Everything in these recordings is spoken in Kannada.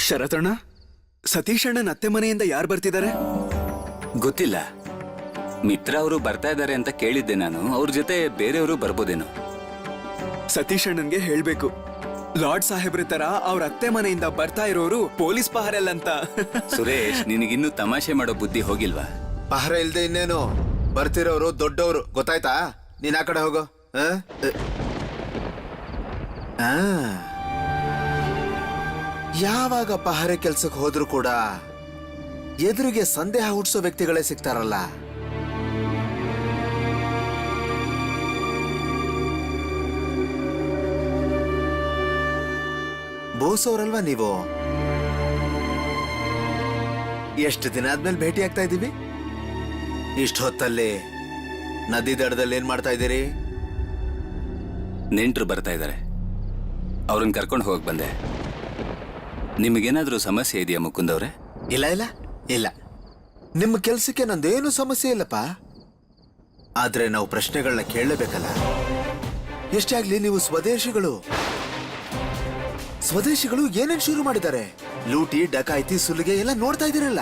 ಶರತಣ್ಣ, ಸತೀಶ್ ಅಣ್ಣನ ಅತ್ತೆ ಮನೆಯಿಂದ ಯಾರು ಬರ್ತಿದ್ದಾರೆ? ಗೊತ್ತಿಲ್ಲ. ಮಿತ್ರ ಅವರು ಬರ್ತಾ ಇದ್ದಾರೆ ಅಂತ ಕೇಳಿದ್ದೆ ನಾನು. ಅವ್ರ ಜೊತೆ ಬೇರೆಯವರು ಬರ್ಬೋದೇನೋ. ಸತೀಶ್ ಅಣ್ಣನ್ಗೆ ಹೇಳ್ಬೇಕು, ಲಾರ್ಡ್ ಸಾಹೇಬ್ರ ತರ ಅವ್ರ ಅತ್ತೆ ಮನೆಯಿಂದ ಬರ್ತಾ ಇರೋರು ಪೊಲೀಸ್ ಪಹರೆಲ್ಲಂತ. ಸುರೇಶ್, ನಿನಗಿನ್ನೂ ತಮಾಷೆ ಮಾಡೋ ಬುದ್ಧಿ ಹೋಗಿಲ್ವಾ? ಪಹರ ಇಲ್ದೆ ಇನ್ನೇನು, ಬರ್ತಿರೋರು ದೊಡ್ಡವರು, ಗೊತ್ತಾಯ್ತಾ? ನೀನ್ ಆ ಕಡೆ ಹೋಗೋ. ಯಾವಾಗ ಪಹರೆ ಕೆಲ್ಸಕ್ಕೆ ಹೋದ್ರು ಕೂಡ ಎದುರಿಗೆ ಸಂದೇಹ ಹುಟ್ಟಿಸೋ ವ್ಯಕ್ತಿಗಳೇ ಸಿಗ್ತಾರಲ್ಲ. ಬೋಸವ್ರಲ್ವಾ ನೀವು? ಎಷ್ಟು ದಿನ ಆದ್ಮೇಲೆ ಭೇಟಿ ಆಗ್ತಾ ಇದ್ದೀವಿ. ಇಷ್ಟ ಹೊತ್ತಲ್ಲಿ ನದಿ ದಡದಲ್ಲಿ ಏನ್ ಮಾಡ್ತಾ ಇದ್ದೀರಿ? ನೆಂಟರು ಬರ್ತಾ ಇದ್ದಾರೆ, ಅವ್ರನ್ನ ಕರ್ಕೊಂಡು ಹೋಗಕ್ ಬಂದೆ. ನಿಮಗೇನಾದ್ರೂ ಸಮಸ್ಯೆ ಇದೆಯಾ ಮುಕುಂದ್ ಅವ್ರೆ? ಇಲ್ಲ ಇಲ್ಲ ಇಲ್ಲ, ನಿಮ್ಮ ಕೆಲ್ಸಕ್ಕೆ ನಂದೇನು ಸಮಸ್ಯೆ ಇಲ್ಲಪ್ಪ. ಆದ್ರೆ ನಾವು ಪ್ರಶ್ನೆಗಳನ್ನ ಕೇಳಲೇಬೇಕಲ್ಲ. ಎಷ್ಟೇ ಆಗ್ಲಿ ನೀವು ಸ್ವದೇಶಿಗಳು ಏನೇನ್ ಶುರು ಮಾಡಿದ್ದಾರೆ? ಲೂಟಿ, ಡಕಾಯಿತಿ, ಸುಲಿಗೆ ಎಲ್ಲ ನೋಡ್ತಾ ಇದ್ದೀರಲ್ಲ.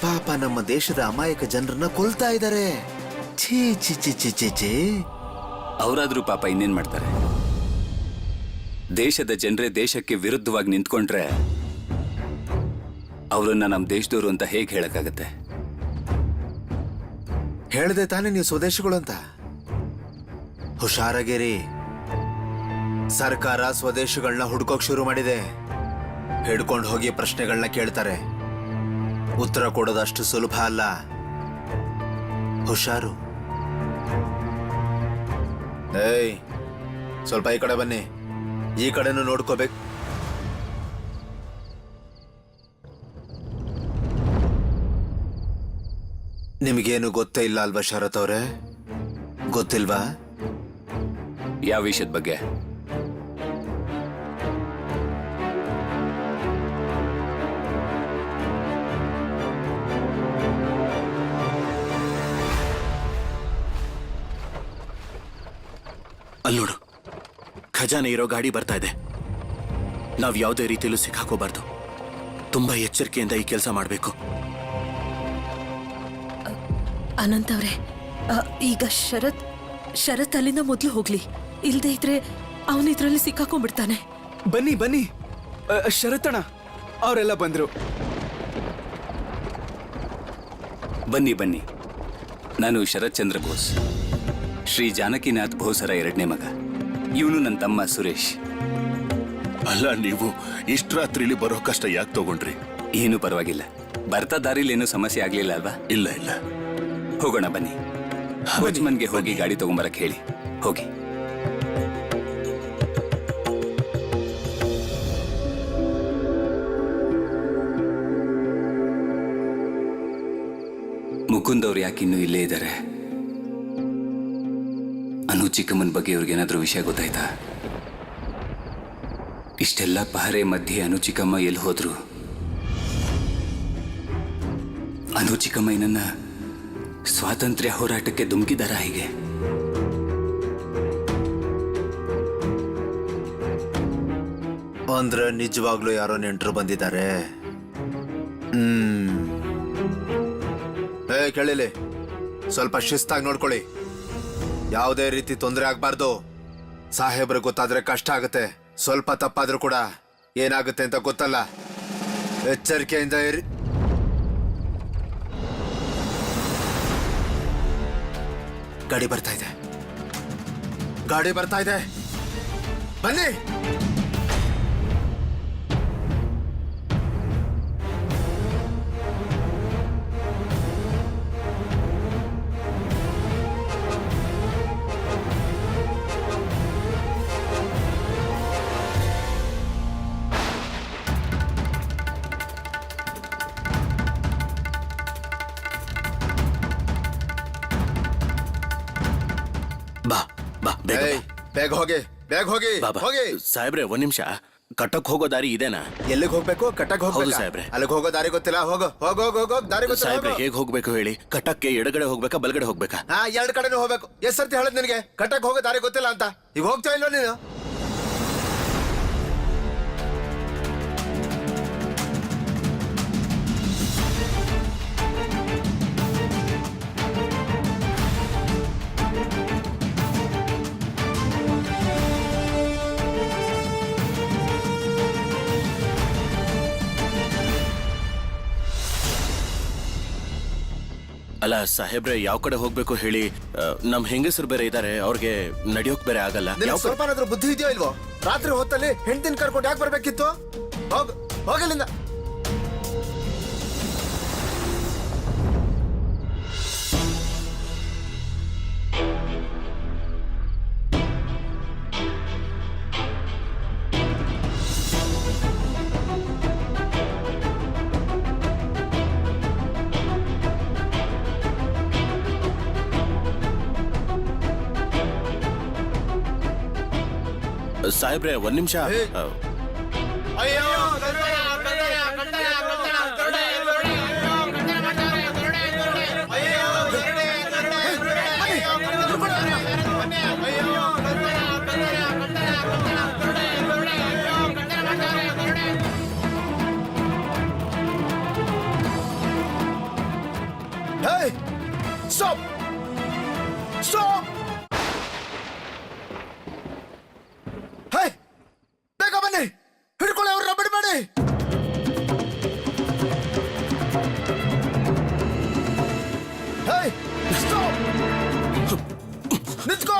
ಪಾಪ ನಮ್ಮ ದೇಶದ ಅಮಾಯಕ ಜನರನ್ನ ಕೊಲ್ತಾ ಇದ್ದಾರೆ. ಛೀ ಛೀ ಛೀ ಛೀ ಛೀ ಛೀ. ಅವರಾದ್ರೂ ಪಾಪ ಇನ್ನೇನ್ ಮಾಡ್ತಾರೆ? ದೇಶದ ಜನರೇ ದೇಶಕ್ಕೆ ವಿರುದ್ಧವಾಗಿ ನಿಂತ್ಕೊಂಡ್ರೆ ಅವರನ್ನ ನಮ್ಮ ದೇಶದವರು ಅಂತ ಹೇಗೆ ಹೇಳಕ್ಕಾಗತ್ತೆ? ಹೇಳ್ದೆ ತಾನೇ ನೀವು ಸ್ವದೇಶಿಗಳು ಅಂತ. ಹುಷಾರಾಗಿರಿ. ಸರ್ಕಾರ ಸ್ವದೇಶಿಗಳನ್ನ ಹುಡ್ಕೋಕ್ ಶುರು ಮಾಡಿದೆ. ಹಿಡ್ಕೊಂಡು ಹೋಗಿ ಪ್ರಶ್ನೆಗಳನ್ನ ಕೇಳ್ತಾರೆ. ಉತ್ತರ ಕೊಡೋದಷ್ಟು ಸುಲಭ ಅಲ್ಲ. ಹುಷಾರು. ಏಯ್, ಸ್ವಲ್ಪ ಈ ಕಡೆ ಬನ್ನಿ. ಈ ಕಡೆನೂ ನೋಡ್ಕೋಬೇಕು. ನಿಮಗೇನು ಗೊತ್ತೇ ಇಲ್ಲ ಅಲ್ವಾ ಶರತ್ ಅವ್ರೆ? ಗೊತ್ತಿಲ್ವಾ? ಯಾವ ವಿಷಯದ ಬಗ್ಗೆ? ಅಲ್ಲೋಡು, ಖಜಾನೆ ಇರೋ ಗಾಡಿ ಬರ್ತಾ ಇದೆ. ನಾವು ಯಾವುದೇ ರೀತಿಯಲ್ಲೂ ಸಿಕ್ಕಾಕೋಬಾರ್ದು. ತುಂಬಾ ಎಚ್ಚರಿಕೆಯಿಂದ ಈ ಕೆಲಸ ಮಾಡಬೇಕು. ಅನಂತ್ ಅವ್ರೆ, ಈಗ ಶರತ್ ಅಲ್ಲಿಂದ ಮೊದಲು ಹೋಗ್ಲಿ. ಇಲ್ದೇ ಇದ್ರೆ ಅವನ ಇದ್ರಲ್ಲಿ ಸಿಕ್ಕಾಕೊಂಡ್ಬಿಡ್ತಾನೆ. ಬನ್ನಿ ಬನ್ನಿ, ಶರತಣ್ಣ ಅವರೆಲ್ಲ ಬಂದ್ರು. ಬನ್ನಿ ಬನ್ನಿ. ನಾನು ಶರತ್ ಚಂದ್ರ ಬೋಸ್, ಶ್ರೀ ಜಾನಕಿನಾಥ್ ಬೋಸರ ಎರಡನೇ ಮಗ. ಇವನು ನನ್ನ ತಮ್ಮ ಸುರೇಶ್. ಅಲ್ಲ, ನೀವು ಇಷ್ಟು ರಾತ್ರಿಲಿ ಬರೋ ಕಷ್ಟ ಯಾಕೆ ತಗೊಂಡ್ರಿ? ಏನು ಪರವಾಗಿಲ್ಲ, ಬರ್ತಾ ದಾರಿಲಿ ಏನೂ ಸಮಸ್ಯೆ ಆಗ್ಲಿಲ್ಲ ಅಲ್ವಾ? ಇಲ್ಲ ಇಲ್ಲ, ಹೋಗೋಣ ಬನ್ನಿ. ವಾಚ್ಮನ್ಗೆ ಹೋಗಿ ಗಾಡಿ ತಗೊಂಬರಕ್ ಹೇಳಿ. ಹೋಗಿ. ಮುಕುಂದ್ ಅವ್ರು ಯಾಕೆ ಇನ್ನೂ ಇಲ್ಲೇ ಇದ್ದಾರೆ? ಅನು ಚಿಕ್ಕಮ್ಮನ ಬಗ್ಗೆ ಇವ್ರಿಗೇನಾದ್ರೂ ವಿಷಯ ಗೊತ್ತಾಯ್ತಾ? ಇಷ್ಟೆಲ್ಲ ಪಹರೆ ಮಧ್ಯೆ ಅನು ಚಿಕ್ಕಮ್ಮ ಎಲ್ಲಿ ಹೋದ್ರು? ಅನು ಚಿಕ್ಕಮ್ಮ ಏನನ್ನ ಸ್ವಾತಂತ್ರ್ಯ ಹೋರಾಟಕ್ಕೆ ಧುಮುಕಿದಾರ ಹೀಗೆ? ಅಂದ್ರೆ ನಿಜವಾಗ್ಲೂ ಯಾರೋ ನೆಂಟರು ಬಂದಿದ್ದಾರೆ. ಕೇಳಿಲಿ, ಸ್ವಲ್ಪ ಶಿಸ್ತಾಗಿ ನೋಡ್ಕೊಳ್ಳಿ. ಯಾವುದೇ ರೀತಿ ತೊಂದರೆ ಆಗ್ಬಾರ್ದು. ಸಾಹೇಬ್ರು ಗೊತ್ತಾದ್ರೆ ಕಷ್ಟ ಆಗುತ್ತೆ. ಸ್ವಲ್ಪ ತಪ್ಪಾದ್ರೂ ಕೂಡ ಏನಾಗುತ್ತೆ ಅಂತ ಗೊತ್ತಲ್ಲ. ಎಚ್ಚರಿಕೆಯಿಂದ ಇರಿ. ಗಾಡಿ ಬರ್ತಾ ಇದೆ, ಬನ್ನಿ. ಬೇಗ ಹೋಗಿ ಹೋಗಿ. ಸಾಹೇಬ್ರೆ, ಒಂದ್ ನಿಮಿಷ. ಕಟ್ಟಕ್ ಹೋಗೋ ದಾರಿ ಇದೇನಾ? ಎಲ್ಲಿಗೆ ಹೋಗ್ಬೇಕು? ಕಟ್ಟಕ್ ಹೋಗ್ಬೇಕು ಸಾಹೇಬ್ರೆ. ಅಲ್ಲಿಗೆ ಹೋಗೋ ದಾರಿ ಗೊತ್ತಿಲ್ಲ. ಹೋಗೋ ದಾರಿ ಗೊತ್ತಿಲ್ಲ. ಸಾಹೇಬ್ರೆ, ಹೇಗ್ ಹೋಗ್ಬೇಕು ಹೇಳಿ? ಕಟ್ಟಕ್ಕೆ ಎಡಗಡೆ ಹೋಗ್ಬೇಕಾ ಬಲಗಡೆ ಹೋಗ್ಬೇಕಾ? ಎರಡು ಕಡೆನೂ ಹೋಗ್ಬೇಕು. ಎಷ್ಟ್ ಸರ್ತಿ ಹೇಳದ್ ನಿನಗೆ ಕಟ್ಟಕ್ ಹೋಗೋ ದಾರಿ ಗೊತ್ತಿಲ್ಲ ಅಂತ? ಈಗ ಹೋಗ್ತಾ ಇಲ್ವ ನೀನು? ಅಲ್ಲ ಸಾಹೇಬ್ರೆ ಯಾವ ಕಡೆ ಹೋಗ್ಬೇಕು ಹೇಳಿ? ನಮ್ ಹೆಂಗಸರು ಬೇರೆ ಇದಾರೆ, ಅವ್ರಿಗೆ ನಡಿಯೋಕ್ ಬೇರೆ ಆಗಲ್ಲ. ನಿನಗೆ ಸ್ವಲ್ಪನಾದ್ರೂ ಬುದ್ಧಿ ಇದೆಯೋ ಇಲ್ವೋ? ರಾತ್ರಿ ಹೊತ್ತಲ್ಲಿ ಹೆಂಡತಿನ ಕರ್ಕೊಂಡು ಯಾಕೆ ಬರ್ಬೇಕಿತ್ತು? ಹೋಗಲಿಂದ. ಸಾಹೇಬ್ರೆ ಒಂದ್ ನಿಮಿಷ. Stop! Stop! ಹೇ, ಬೇಗ ಬನ್ನಿ, ಹಿಡ್ಕೊಳ್ಳಿ ಅವ್ರನ್ನ, ಬಿಡಬೇಡಿ. ಹೇ, ಸ್ಟಾಪ್! ನಿಂತ್ಕೋ.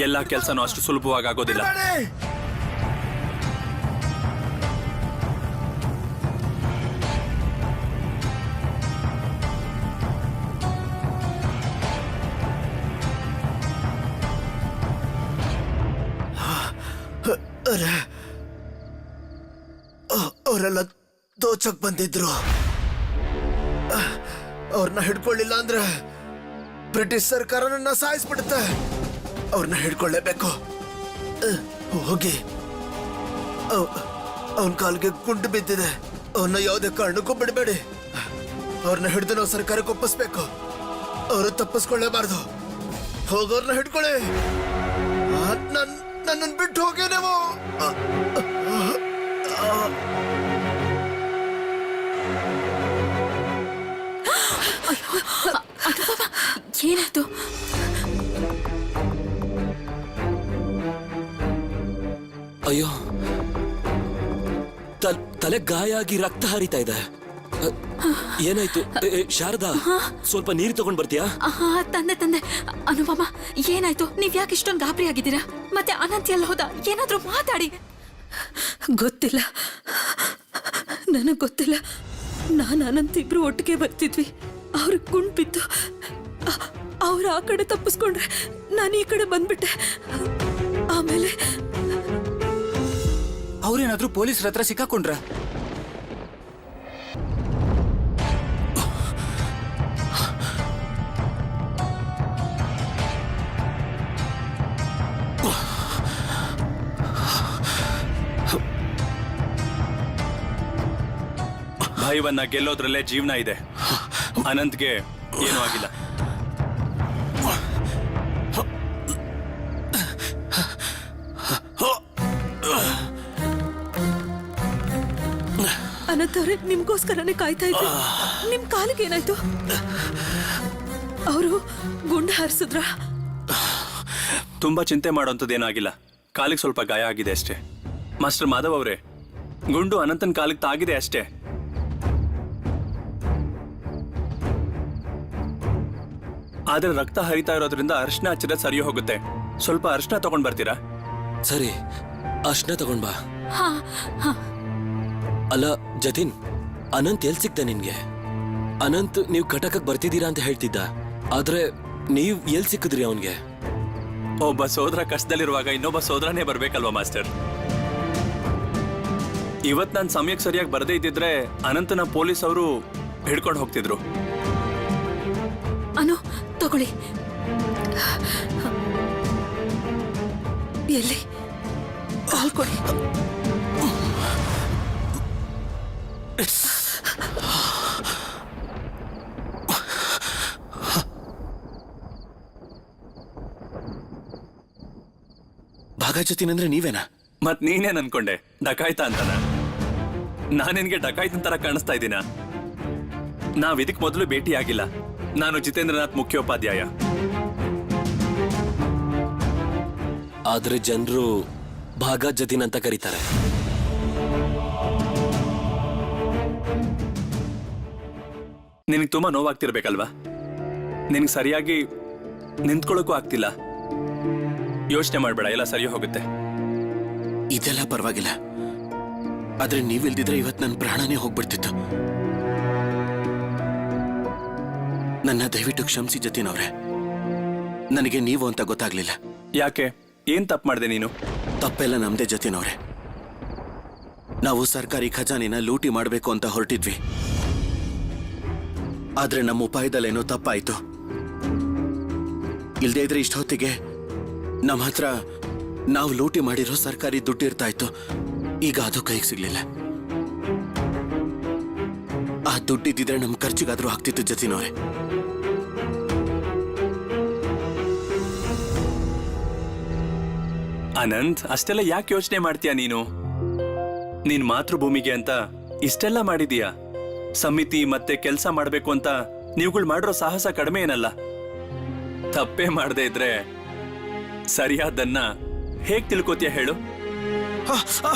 ಎಲ್ಲ ಕೆಲಸನೂ ಅಷ್ಟು ಸುಲಭವಾಗಿ ಆಗೋದಿಲ್ಲ. ಅವರೆಲ್ಲ ದೋಚಕ್ ಬಂದಿದ್ರು. ಅವ್ರನ್ನ ಹಿಡ್ಕೊಳ್ಳಿಲ್ಲ ಅಂದ್ರೆ ಬ್ರಿಟಿಷ್ ಸರ್ಕಾರ ನನ್ನ ಸಾಯಿಸ್ಬಿಡುತ್ತೆ. ಅವ್ರನ್ನ ಹಿಡ್ಕೊಳ್ಳೇಬೇಕು. ಹೋಗಿ, ಅವನ ಕಾಲಿಗೆ ಗುಂಡು ಬಿದ್ದಿದೆ, ಅವನ್ನ ಯಾವುದೇ ಕಾರಣಕ್ಕೂ ಬಿಡಬೇಡಿ. ಅವ್ರನ್ನ ಹಿಡಿದು ನಾವು ಸರ್ಕಾರಕ್ಕೆ ಒಪ್ಪಿಸ್ಬೇಕು. ಅವರು ತಪ್ಪಿಸ್ಕೊಳ್ಳೇಬಾರ್ದು. ಹೋಗೋರ್ನ ಹಿಡ್ಕೊಳ್ಳಿ. ನನ್ನನ್ನು ಬಿಟ್ಟು ಹೋಗಿ ನೀವು. ಏನಾಯ್ತು? ಅಯ್ಯೋ, ತಲೆ ಗಾಯ ಆಗಿ ರಕ್ತ ಹರಿತಾ ಇದೆ. ಏನಾಯ್ತು? ಶಾರದಾ, ಸ್ವಲ್ಪ ನೀರು ತಗೊಂಡ್ ಬರ್ತೀಯಾ? ತಂದೆ. ಅನುಪಮ, ಏನಾಯ್ತು? ನೀವ್ ಯಾಕೆ ಇಷ್ಟೊಂದು ಗಾಬರಿ ಆಗಿದ್ದೀರಾ? ಮತ್ತೆ ಅನಂತ್ ಎಲ್ಲ ಹೋದ? ಏನಾದ್ರೂ ಮಾತಾಡಿ. ಗೊತ್ತಿಲ್ಲ, ನನಗ್ ಗೊತ್ತಿಲ್ಲ. ನಾನು ಅನಂತ್ ಇಬ್ರು ಒಟ್ಟಿಗೆ ಬರ್ತಿದ್ವಿ. ಅವ್ರ ಗುಂಡ್ ಬಿದ್ದು ಅವ್ರು ಆ ಕಡೆ ತಪ್ಪಿಸ್ಕೊಂಡ್ರೆ ನಾನು ಈ ಕಡೆ ಬಂದ್ಬಿಟ್ಟೆ. ಆಮೇಲೆ ಅವ್ರೇನಾದ್ರೂ ಪೊಲೀಸರ ಹತ್ರ ಸಿಕ್ಕಾಕೊಂಡ್ರ? ಭಾಯಿವನ್ನ ಗೆಲ್ಲೋದ್ರಲ್ಲೇ ಜೀವನ ಇದೆ. ಅನಂತ್ಗೆ ಏನೂ ಆಗಿಲ್ಲ. ಅನಂತ್ ಅವ್ರೆ, ನಿಮ್ಗೋಸ್ಕರನೇ ಕಾಯ್ತಾ ಇದ್ದೆ. ನಿಮ್ ಕಾಲಿಗೆ ಏನಾಯ್ತು? ಅವರು ಗುಂಡು ಹಾರಿಸಿದ್ರ? ತುಂಬಾ ಚಿಂತೆ ಮಾಡೋಂಥದ್ದೇನೂ ಆಗಿಲ್ಲ. ಕಾಲಿಗೆ ಸ್ವಲ್ಪ ಗಾಯ ಆಗಿದೆ ಅಷ್ಟೇ. ಮಾಸ್ಟರ್ ಮಾಧವ್ ಅವರೇ, ಗುಂಡು ಅನಂತನ್ ಕಾಲಿಗೆ ತಾಗಿದೆ ಅಷ್ಟೇ. ಆದ್ರೆ ರಕ್ತ ಹರಿತಾ ಇರೋದ್ರಿಂದ ಅರ್ಶನ ಹಚ್ಚಿದ್ರೆ ಸರಿ ಹೋಗುತ್ತೆ. ಸ್ವಲ್ಪ ಅರ್ಶನ ತಗೊಂಡ್ ಬರ್ತೀರಾ? ಸರಿ, ಅರ್ಶನ ತಗೊಂಡ್ ಬಾ. ಅಲ್ಲ ಜತಿನ್, ಅನಂತ್ ಎಲ್ ಸಿಗ್ತ ನಿನ್ಗೆ? ಅನಂತ್ ನೀವ್ ಕಟಕಕ್ ಬರ್ತಿದ್ದೀರಾ ಅಂತ ಹೇಳ್ತಿದ್ದ, ಆದ್ರೆ ನೀವ್ ಎಲ್ ಸಿಕ್ಕಿದ್ರಿ ಅವನ್ಗೆ? ಒಬ್ಬ ಸೋದರ ಕಷ್ಟದಲ್ಲಿರುವಾಗ ಇನ್ನೊಬ್ಬ ಸೋದರನೇ ಬರ್ಬೇಕಲ್ವಾ ಮಾಸ್ಟರ್? ಇವತ್ ನಾನು ಸಮಯಕ್ಕೆ ಸರಿಯಾಗಿ ಬರದೇ ಇದ್ದಿದ್ರೆ ಅನಂತನ ಪೊಲೀಸ್ ಅವರು ಹಿಡ್ಕೊಂಡು ಹೋಗ್ತಿದ್ರು. ಅನು, ತಗೊಳ್ಳಿ. ಎಲ್ಲಿ? ಕಾಲ್ ಕೊಡಿ. ಭಾಗ ಜತಿನ್ ಅಂದ್ರೆ ನೀವೇನಾ? ಮತ್ ನೀನೇನ್ ಅನ್ಕೊಂಡೆ ಡಕಾಯ್ತ ಅಂತನ? ನಾನ್ ನಿನ್ಗೆ ಡಕಾಯ್ತನ್ ತರ ಕಾಣಿಸ್ತಾ ಇದ್ದೀನ? ನಾವ್ ಇದಕ್ ಮೊದಲು ಭೇಟಿ ಆಗಿಲ್ಲ. ನಾನು ಜಿತೇಂದ್ರನಾಥ್ ಮುಖ್ಯೋಪಾಧ್ಯಾಯ. ಆದ್ರೆ ಜನರು ಭಾಗ ಜತಿನ್ ಅಂತ ಕರೀತಾರೆ. ನಿನಗೆ ತುಂಬಾ ನೋವಾಗ್ತಿರ್ಬೇಕಲ್ವಾ? ನಿನಗೆ ಸರಿಯಾಗಿ ನಿಂತ್ಕೊಳ್ಳೋಕ್ಕೂ ಆಗ್ತಿಲ್ಲ. ಯೋಚನೆ ಮಾಡ್ಬೇಡ, ಎಲ್ಲ ಸರಿ ಹೋಗುತ್ತೆ. ಇದೆಲ್ಲ ಪರವಾಗಿಲ್ಲ, ಆದ್ರೆ ನೀವಿಲ್ದಿದ್ರೆ ಇವತ್ತು ನನ್ನ ಪ್ರಾಣನೇ ಹೋಗ್ಬಿಡ್ತಿತ್ತು. ನನ್ನ ದಯವಿಟ್ಟು ಕ್ಷಮಿಸಿ ಜತಿನ್ ಅವ್ರೆ. ನನಗೆ ನೀವು ಅಂತ ಗೊತ್ತಾಗ್ಲಿಲ್ಲ. ಯಾಕೆ? ಏನ್ ತಪ್ಪು ಮಾಡಿದೆ ನೀನು? ತಪ್ಪೆಲ್ಲ ನಮ್ದೇ ಜತಿನ್ ಅವ್ರೆ. ನಾವು ಸರ್ಕಾರಿ ಖಜಾನೆನ ಲೂಟಿ ಮಾಡಬೇಕು ಅಂತ ಹೊರಟಿದ್ವಿ. ಆದ್ರೆ ನಮ್ಮ ಉಪಾಯದಲ್ಲೇನೋ ತಪ್ಪಾಯ್ತು. ಇಲ್ದೇ ಇದ್ರೆ ಇಷ್ಟೊತ್ತಿಗೆ ನಮ್ಮ ಹತ್ರ ನಾವು ಲೂಟಿ ಮಾಡಿರೋ ಸರ್ಕಾರಿ ದುಡ್ಡು ಇರ್ತಾ ಇತ್ತು. ಈಗ ಅದು ಕೈಗೆ ಸಿಗ್ಲಿಲ್ಲ. ಆ ದುಡ್ಡಿದ್ದಿದ್ರೆ ನಮ್ ಖರ್ಚಿಗಾದ್ರೂ ಆಗ್ತಿತ್ತು ಜತಿನ್ ಅವ್ರೆ. ಅನಂತ್, ಅಷ್ಟೆಲ್ಲ ಯಾಕೆ ಯೋಚನೆ ಮಾಡ್ತೀಯ ನೀನು? ನೀನ್ ಮಾತೃಭೂಮಿಗೆ ಅಂತ ಇಷ್ಟೆಲ್ಲ ಮಾಡಿದೀಯ. ಸಮಿತಿ ಮತ್ತೆ ಕೆಲಸ ಮಾಡ್ಬೇಕು ಅಂತ ನೀವುಗಳು ಮಾಡಿರೋ ಸಾಹಸ ಕಡಿಮೆ ಏನಲ್ಲ. ತಪ್ಪೇ ಮಾಡದೇ ಇದ್ರೆ ಸರಿಯಾದನ್ನ ಹೇಗ್ ತಿಳ್ಕೊತೀಯ ಹೇಳು?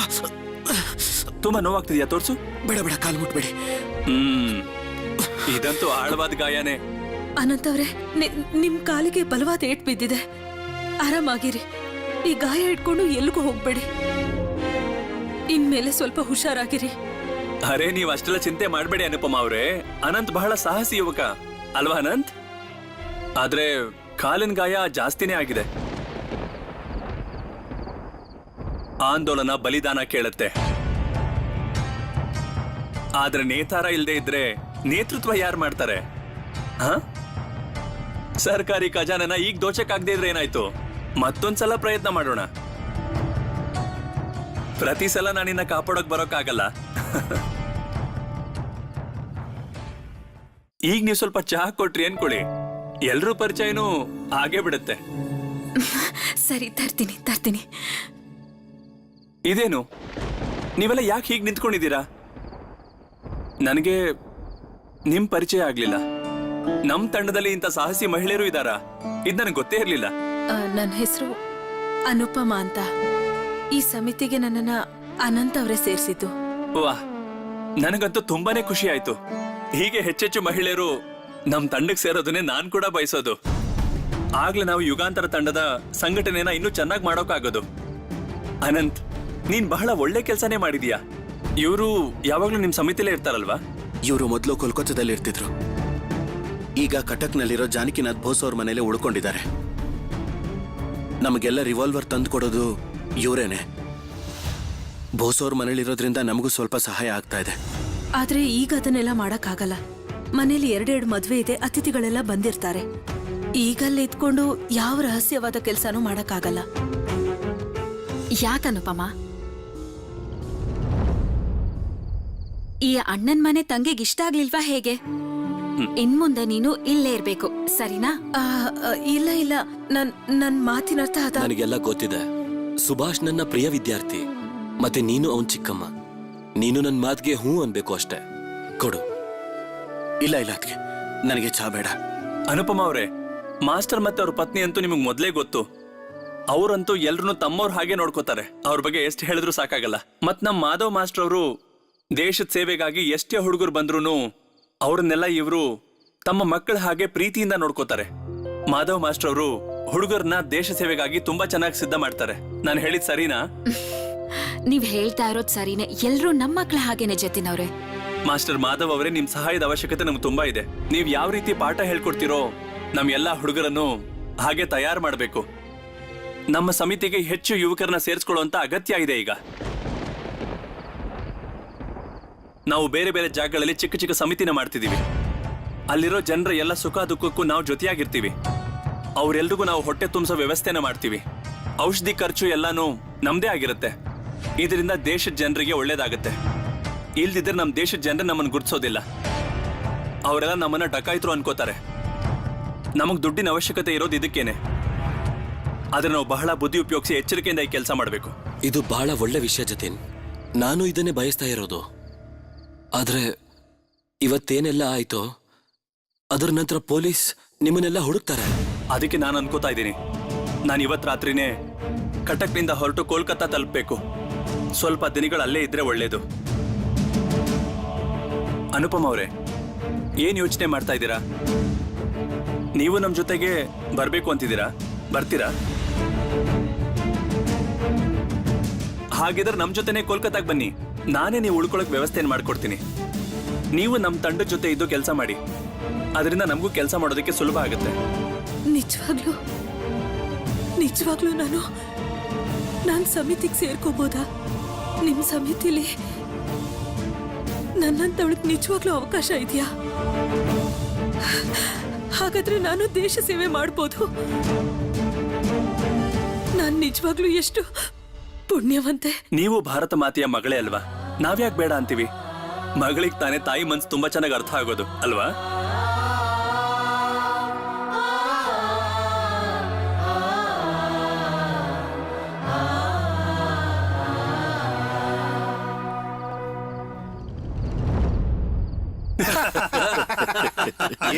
ತುಂಬಾ ನೋವಾಗ್ತಿದ್ಯಾ? ತೋರ್ಸು. ಬೇಡ ಬೇಡ, ಕಾಲ್ ಮುಟ್ಬೇಡಿ. ಇದಂತೂ ಆಳವಾದ ಗಾಯನೇ. ಅನಂತ್ ಅವ್ರೆ, ನಿಮ್ ಕಾಲಿಗೆ ಬಲವಾದ ಏಟ್ ಬಿದ್ದಿದೆ. ಆರಾಮಾಗಿರಿ. ಈ ಗಾಯ ಇಟ್ಕೊಂಡು ಎಲ್ಲಿಗೂ ಹೋಗ್ಬೇಡಿ. ಇನ್ಮೇಲೆ ಸ್ವಲ್ಪ ಹುಷಾರಾಗಿರಿ. ಅರೆ, ನೀವ್ ಅಷ್ಟೆಲ್ಲ ಚಿಂತೆ ಮಾಡ್ಬೇಡಿ ಅನುಪಮ ಅವ್ರೆ. ಅನಂತ್ ಬಹಳ ಸಾಹಸಿ ಯುವಕ ಅಲ್ವಾ ಅನಂತ್? ಆದ್ರೆ ಕಾಲಿನ ಗಾಯ ಜಾಸ್ತಿನೇ ಆಗಿದೆ. ಆಂದೋಲನ ಬಲಿದಾನ ಕೇಳುತ್ತೆ. ಆದ್ರೆ ನೇತಾರ ಇಲ್ದೇ ಇದ್ರೆ ನೇತೃತ್ವ ಯಾರು ಮಾಡ್ತಾರೆ? ಸರ್ಕಾರಿ ಖಜಾನೆನ ಈಗ ದೋಚಕ್ಕಾಗದೇ ಇದ್ರೆ ಏನಾಯ್ತು? ಮತ್ತೊಂದ್ಸಲ ಪ್ರಯತ್ನ ಮಾಡೋಣ. ಪ್ರತಿ ಸಲ ನಾನಿನ್ನ ಕಾಪಾಡೋಕ್ ಬರೋಕ್ಕಾಗಲ್ಲ. ಈಗ ನೀವು ಸ್ವಲ್ಪ ಚಹಾ ಕೊಟ್ರಿ ಅನ್ಕೊಳ್ಳಿ, ಎಲ್ರೂ ಪರಿಚಯನೂ ಆಗೇ ಬಿಡುತ್ತೆ. ಸರಿ, ತರ್ತೀನಿ. ಇದೇನು ನೀವೆಲ್ಲ ಯಾಕೆ ಹೀಗೆ ನಿಂತ್ಕೊಂಡಿದ್ದೀರಾ? ನನಗೆ ನಿಮ್ ಪರಿಚಯ ಆಗ್ಲಿಲ್ಲ. ನಮ್ ತಂಡದಲ್ಲಿ ಇಂಥ ಸಾಹಸಿ ಮಹಿಳೆಯರು ಇದ್ದಾರಾ? ಇದು ನನಗೆ ಗೊತ್ತೇ ಇರ್ಲಿಲ್ಲ. ನನ್ನ ಹೆಸರು ಅನುಪಮ ಅಂತ. ಈ ಸಮಿತಿಗೆ ನನ್ನನ್ನ ಅನಂತ್ ಅವರೇ ಸೇರಿಸಿದ್ದು. ವಾಹ್, ನನಗಂತೂ ತುಂಬಾನೇ ಖುಷಿ ಆಯ್ತು. ಹೀಗೆ ಹೆಚ್ಚೆಚ್ಚು ಮಹಿಳೆಯರು ನಮ್ ತಂಡಕ್ಕೆ ಸೇರೋದನ್ನೇ ನಾನ್ ಕೂಡ ಬಯಸೋದು. ಆಗ್ಲೇ ನಾವು ಯುಗಾಂತರ ತಂಡದ ಸಂಘಟನೆನ ಇನ್ನೂ ಚೆನ್ನಾಗಿ ಮಾಡೋಕ್ಕಾಗೋದು. ಅನಂತ್, ನೀನ್ ಬಹಳ ಒಳ್ಳೆ ಕೆಲಸನೇ ಮಾಡಿದೀಯಾ. ಇವರು ಯಾವಾಗ್ಲೂ ನಿಮ್ ಸಮಿತಿಲೇ ಇರ್ತಾರಲ್ವಾ? ಇವರು ಮೊದಲು ಕೋಲ್ಕತ್ತಾದಲ್ಲಿ ಇರ್ತಿದ್ರು. ಈಗ ಕಟಕ್ನಲ್ಲಿರೋ ಜಾನಕಿನಾಥ್ ಬೋಸ್ ಅವ್ರ ಮನೇಲೆ ಉಳ್ಕೊಂಡಿದ್ದಾರೆ. ನಮಗೆಲ್ಲ ರಿವಾಲ್ವರ್ ತಂದು ಕೊಡೋದು ಇವರೇನೆ. ಬೋಸ್ ಅವ್ರ ಮನೇಲಿರೋದ್ರಿಂದ ನಮಗೂ ಸ್ವಲ್ಪ ಸಹಾಯ ಆಗ್ತಾ ಇದೆ. ಆದ್ರೆ ಈಗ ಅದನ್ನೆಲ್ಲ ಮಾಡಕ್ಕಾಗಲ್ಲ. ಮನೇಲಿ 2 ಮದ್ವೆ ಇದೆ, ಅತಿಥಿಗಳೆಲ್ಲ ಬಂದಿರ್ತಾರೆ. ಈಗಲ್ಲಿ ಇದ್ಕೊಂಡು ಯಾವ ರಹಸ್ಯವಾದ ಕೆಲ್ಸನೂ ಮಾಡಕ್ಕಾಗಲ್ಲ. ಯಾಕನುಪಮ? ಈ ಅಣ್ಣನ್ ಮನೆ ತಂಗಿಗೆ ಇಷ್ಟ ಆಗ್ಲಿಲ್ವಾ ಹೇಗೆ? ಇನ್ಮುಂದೆ ನೀನು ಇಲ್ಲೇ ಇರ್ಬೇಕು, ಸರಿನಾ? ಇಲ್ಲ, ನನ್ ಮಾತಿನ ಅರ್ಥ ಅದ. ನನಗೆಲ್ಲ ಗೊತ್ತಿದೆ. ಸುಭಾಷ್ ನನ್ನ ಪ್ರಿಯ ವಿದ್ಯಾರ್ಥಿ, ಮತ್ತೆ ನೀನು ಅವನ್ ಚಿಕ್ಕಮ್ಮ. ನೀನು ನನ್ನ ಮಾತಿಗೆ ಹೂ ಅನ್ಬೇಕು ಅಷ್ಟೇ. ಕೊಡು. ಇಲ್ಲ ಅದಕ್ಕೆ ನನಗೆ ಚಾ ಬೇಡ. ಅನುಪಮ ಅವರೇ, ಮಾಸ್ಟರ್ ಮತ್ತೆ ಅವ್ರ ಪತ್ನಿ ಅಂತೂ ನಿಮಗ್ ಮೊದ್ಲೇ ಗೊತ್ತು. ಅವ್ರಂತೂ ಎಲ್ರು ತಮ್ಮವ್ರ ಹಾಗೆ ನೋಡ್ಕೋತಾರೆ. ಅವ್ರ ಬಗ್ಗೆ ಎಷ್ಟು ಹೇಳಿದ್ರು ಸಾಕಾಗಲ್ಲ. ಮತ್ ನಮ್ ಮಾಧವ್ ಮಾಸ್ಟರ್ ಅವರು ದೇಶದ ಸೇವೆಗಾಗಿ ಎಷ್ಟೇ ಹುಡುಗರು ಬಂದ್ರು ಅವ್ರನ್ನೆಲ್ಲ ಇವರು ತಮ್ಮ ಮಕ್ಕಳ ಹಾಗೆ ಪ್ರೀತಿಯಿಂದ ನೋಡ್ಕೋತಾರೆ. ಮಾಧವ್ ಮಾಸ್ಟರ್ ಅವರು ಹುಡುಗರನ್ನ ದೇಶ ಸೇವೆಗಾಗಿ ತುಂಬಾ ಚೆನ್ನಾಗಿ ಸಿದ್ಧ ಮಾಡ್ತಾರೆ. ನಾನು ಹೇಳಿದ್ ಸರಿನಾ? ನೀವ್ ಹೇಳ್ತಾ ಇರೋದ್ ಸರಿನೇ. ಎಲ್ರೂ ನಮ್ಮ ಮಕ್ಳ ಹಾಗೇನೆ ಜತಿನ್ ಅವ್ರೆ. ಮಾಸ್ಟರ್ ಮಾಧವ್ ಅವರೇ, ನಿಮ್ ಸಹಾಯದ ಅವಶ್ಯಕತೆ ನಮ್ಗೆ ತುಂಬಾ ಇದೆ. ನೀವ್ ಯಾವ ರೀತಿ ಪಾಠ ಹೇಳ್ಕೊಡ್ತೀರೋ ನಮ್ ಎಲ್ಲಾ ಹುಡುಗರನ್ನು ಹಾಗೆ ತಯಾರು ಮಾಡಬೇಕು. ನಮ್ಮ ಸಮಿತಿಗೆ ಹೆಚ್ಚು ಯುವಕರನ್ನ ಸೇರಿಸ್ಕೊಳ್ಳುವಂತ ಅಗತ್ಯ ಇದೆ. ಈಗ ನಾವು ಬೇರೆ ಬೇರೆ ಜಾಗಗಳಲ್ಲಿ ಚಿಕ್ಕ ಚಿಕ್ಕ ಸಮಿತಿನ ಮಾಡ್ತಿದೀವಿ. ಅಲ್ಲಿರೋ ಜನರ ಎಲ್ಲ ಸುಖ ದುಃಖಕ್ಕೂ ನಾವು ಜೊತೆಯಾಗಿರ್ತೀವಿ. ಅವ್ರೆಲ್ರಿಗೂ ನಾವು ಹೊಟ್ಟೆ ತುಂಬಿಸೋ ವ್ಯವಸ್ಥೆನ ಮಾಡ್ತೀವಿ. ಔಷಧಿ ಖರ್ಚು ಎಲ್ಲಾನು ನಮ್ದೇ ಆಗಿರುತ್ತೆ. ಇದರಿಂದ ದೇಶದ ಜನರಿಗೆ ಒಳ್ಳೇದಾಗತ್ತೆ. ಇಲ್ದಿದ್ರೆ ನಮ್ಮ ದೇಶದ ಜನರು ನಮ್ಮನ್ನು ಗುರ್ತಿಸೋದಿಲ್ಲ. ಅವರೆಲ್ಲ ನಮ್ಮನ್ನ ಡಕಾಯಿತರು ಅನ್ಕೋತಾರೆ. ನಮಗ್ ದುಡ್ಡಿನ ಅವಶ್ಯಕತೆ ಇರೋದು ಇದಕ್ಕೇನೆ. ಆದ್ರೆ ನಾವು ಬಹಳ ಬುದ್ಧಿ ಉಪಯೋಗಿಸಿ ಎಚ್ಚರಿಕೆಯಿಂದ ಈ ಕೆಲಸ ಮಾಡಬೇಕು. ಇದು ಬಹಳ ಒಳ್ಳೆ ವಿಷಯ ಜತಿನ್. ನಾನು ಇದನ್ನೇ ಬಯಸ್ತಾ ಇರೋದು. ಆದ್ರೆ ಇವತ್ತೇನೆಲ್ಲ ಆಯ್ತೋ ಅದರ ನಂತರ ಪೊಲೀಸ್ ನಿಮ್ಮನ್ನೆಲ್ಲ ಹುಡುಕ್ತಾರೆ. ಅದಕ್ಕೆ ನಾನು ಅನ್ಕೋತಾ ಇದ್ದೀನಿ, ನಾನು ಇವತ್ತು ರಾತ್ರಿನೇ ಕಟಕ್ನಿಂದ ಹೊರಟು ಕೋಲ್ಕತ್ತಾ ತಲುಪಬೇಕು. ಸ್ವಲ್ಪ ದಿನಗಳು ಅಲ್ಲೇ ಇದ್ರೆ ಒಳ್ಳೇದು. ಅನುಪಮ್ ಅವರೇ, ಏನ್ ಯೋಚನೆ ಮಾಡ್ತಾ ಇದ್ದೀರಾ? ನೀವು ನಮ್ಮ ಜೊತೆಗೆ ಬರ್ಬೇಕು ಅಂತಿದ್ದೀರಾ? ಬರ್ತೀರಾ? ಹಾಗಿದ್ರೆ ನಮ್ಮ ಜೊತೆನೆ ಕೋಲ್ಕತ್ತಾಗ ಬನ್ನಿ. ನಾನೇ ನೀವು ಉಳ್ಕೊಳಕ್ ವ್ಯವಸ್ಥೆಯನ್ನು ಮಾಡ್ಕೊಡ್ತೀನಿ. ನೀವು ನಮ್ಮ ತಂಡದ ಜೊತೆ ಇದ್ದು ಕೆಲಸ ಮಾಡಿ. ಅದರಿಂದ ನಮಗೂ ಕೆಲಸ ಮಾಡೋದಕ್ಕೆ ಸುಲಭ ಆಗುತ್ತೆ. ನಿಜವಾಗ್ಲೂ ನಾನು ಸಮಿತಿಗೆ ಸೇರ್ಕೋಬೋದಾ? ನಿಮ್ ಸಮಿತಿಲಿ ನನ್ನಂತವಳಿಗೆ ನಿಜವಾಗ್ಲೂ ಅವಕಾಶ ಇದೆಯಾ? ಹಾಗಾದ್ರೆ ನಾನು ದೇಶ ಸೇವೆ ಮಾಡ್ಬೋದು. ನಾನು ನಿಜವಾಗ್ಲೂ ಎಷ್ಟು ಪುಣ್ಯವಂತೆ. ನೀವು ಭಾರತ ಮಾತೆಯ ಮಗಳೇ ಅಲ್ವಾ? ನಾವ್ಯಾಕೆ ಬೇಡ ಅಂತೀವಿ? ಮಗಳಿಗೆ ತಾನೇ ತಾಯಿ ಮನ್ಸು ತುಂಬಾ ಚೆನ್ನಾಗಿ ಅರ್ಥ ಆಗೋದು ಅಲ್ವಾ?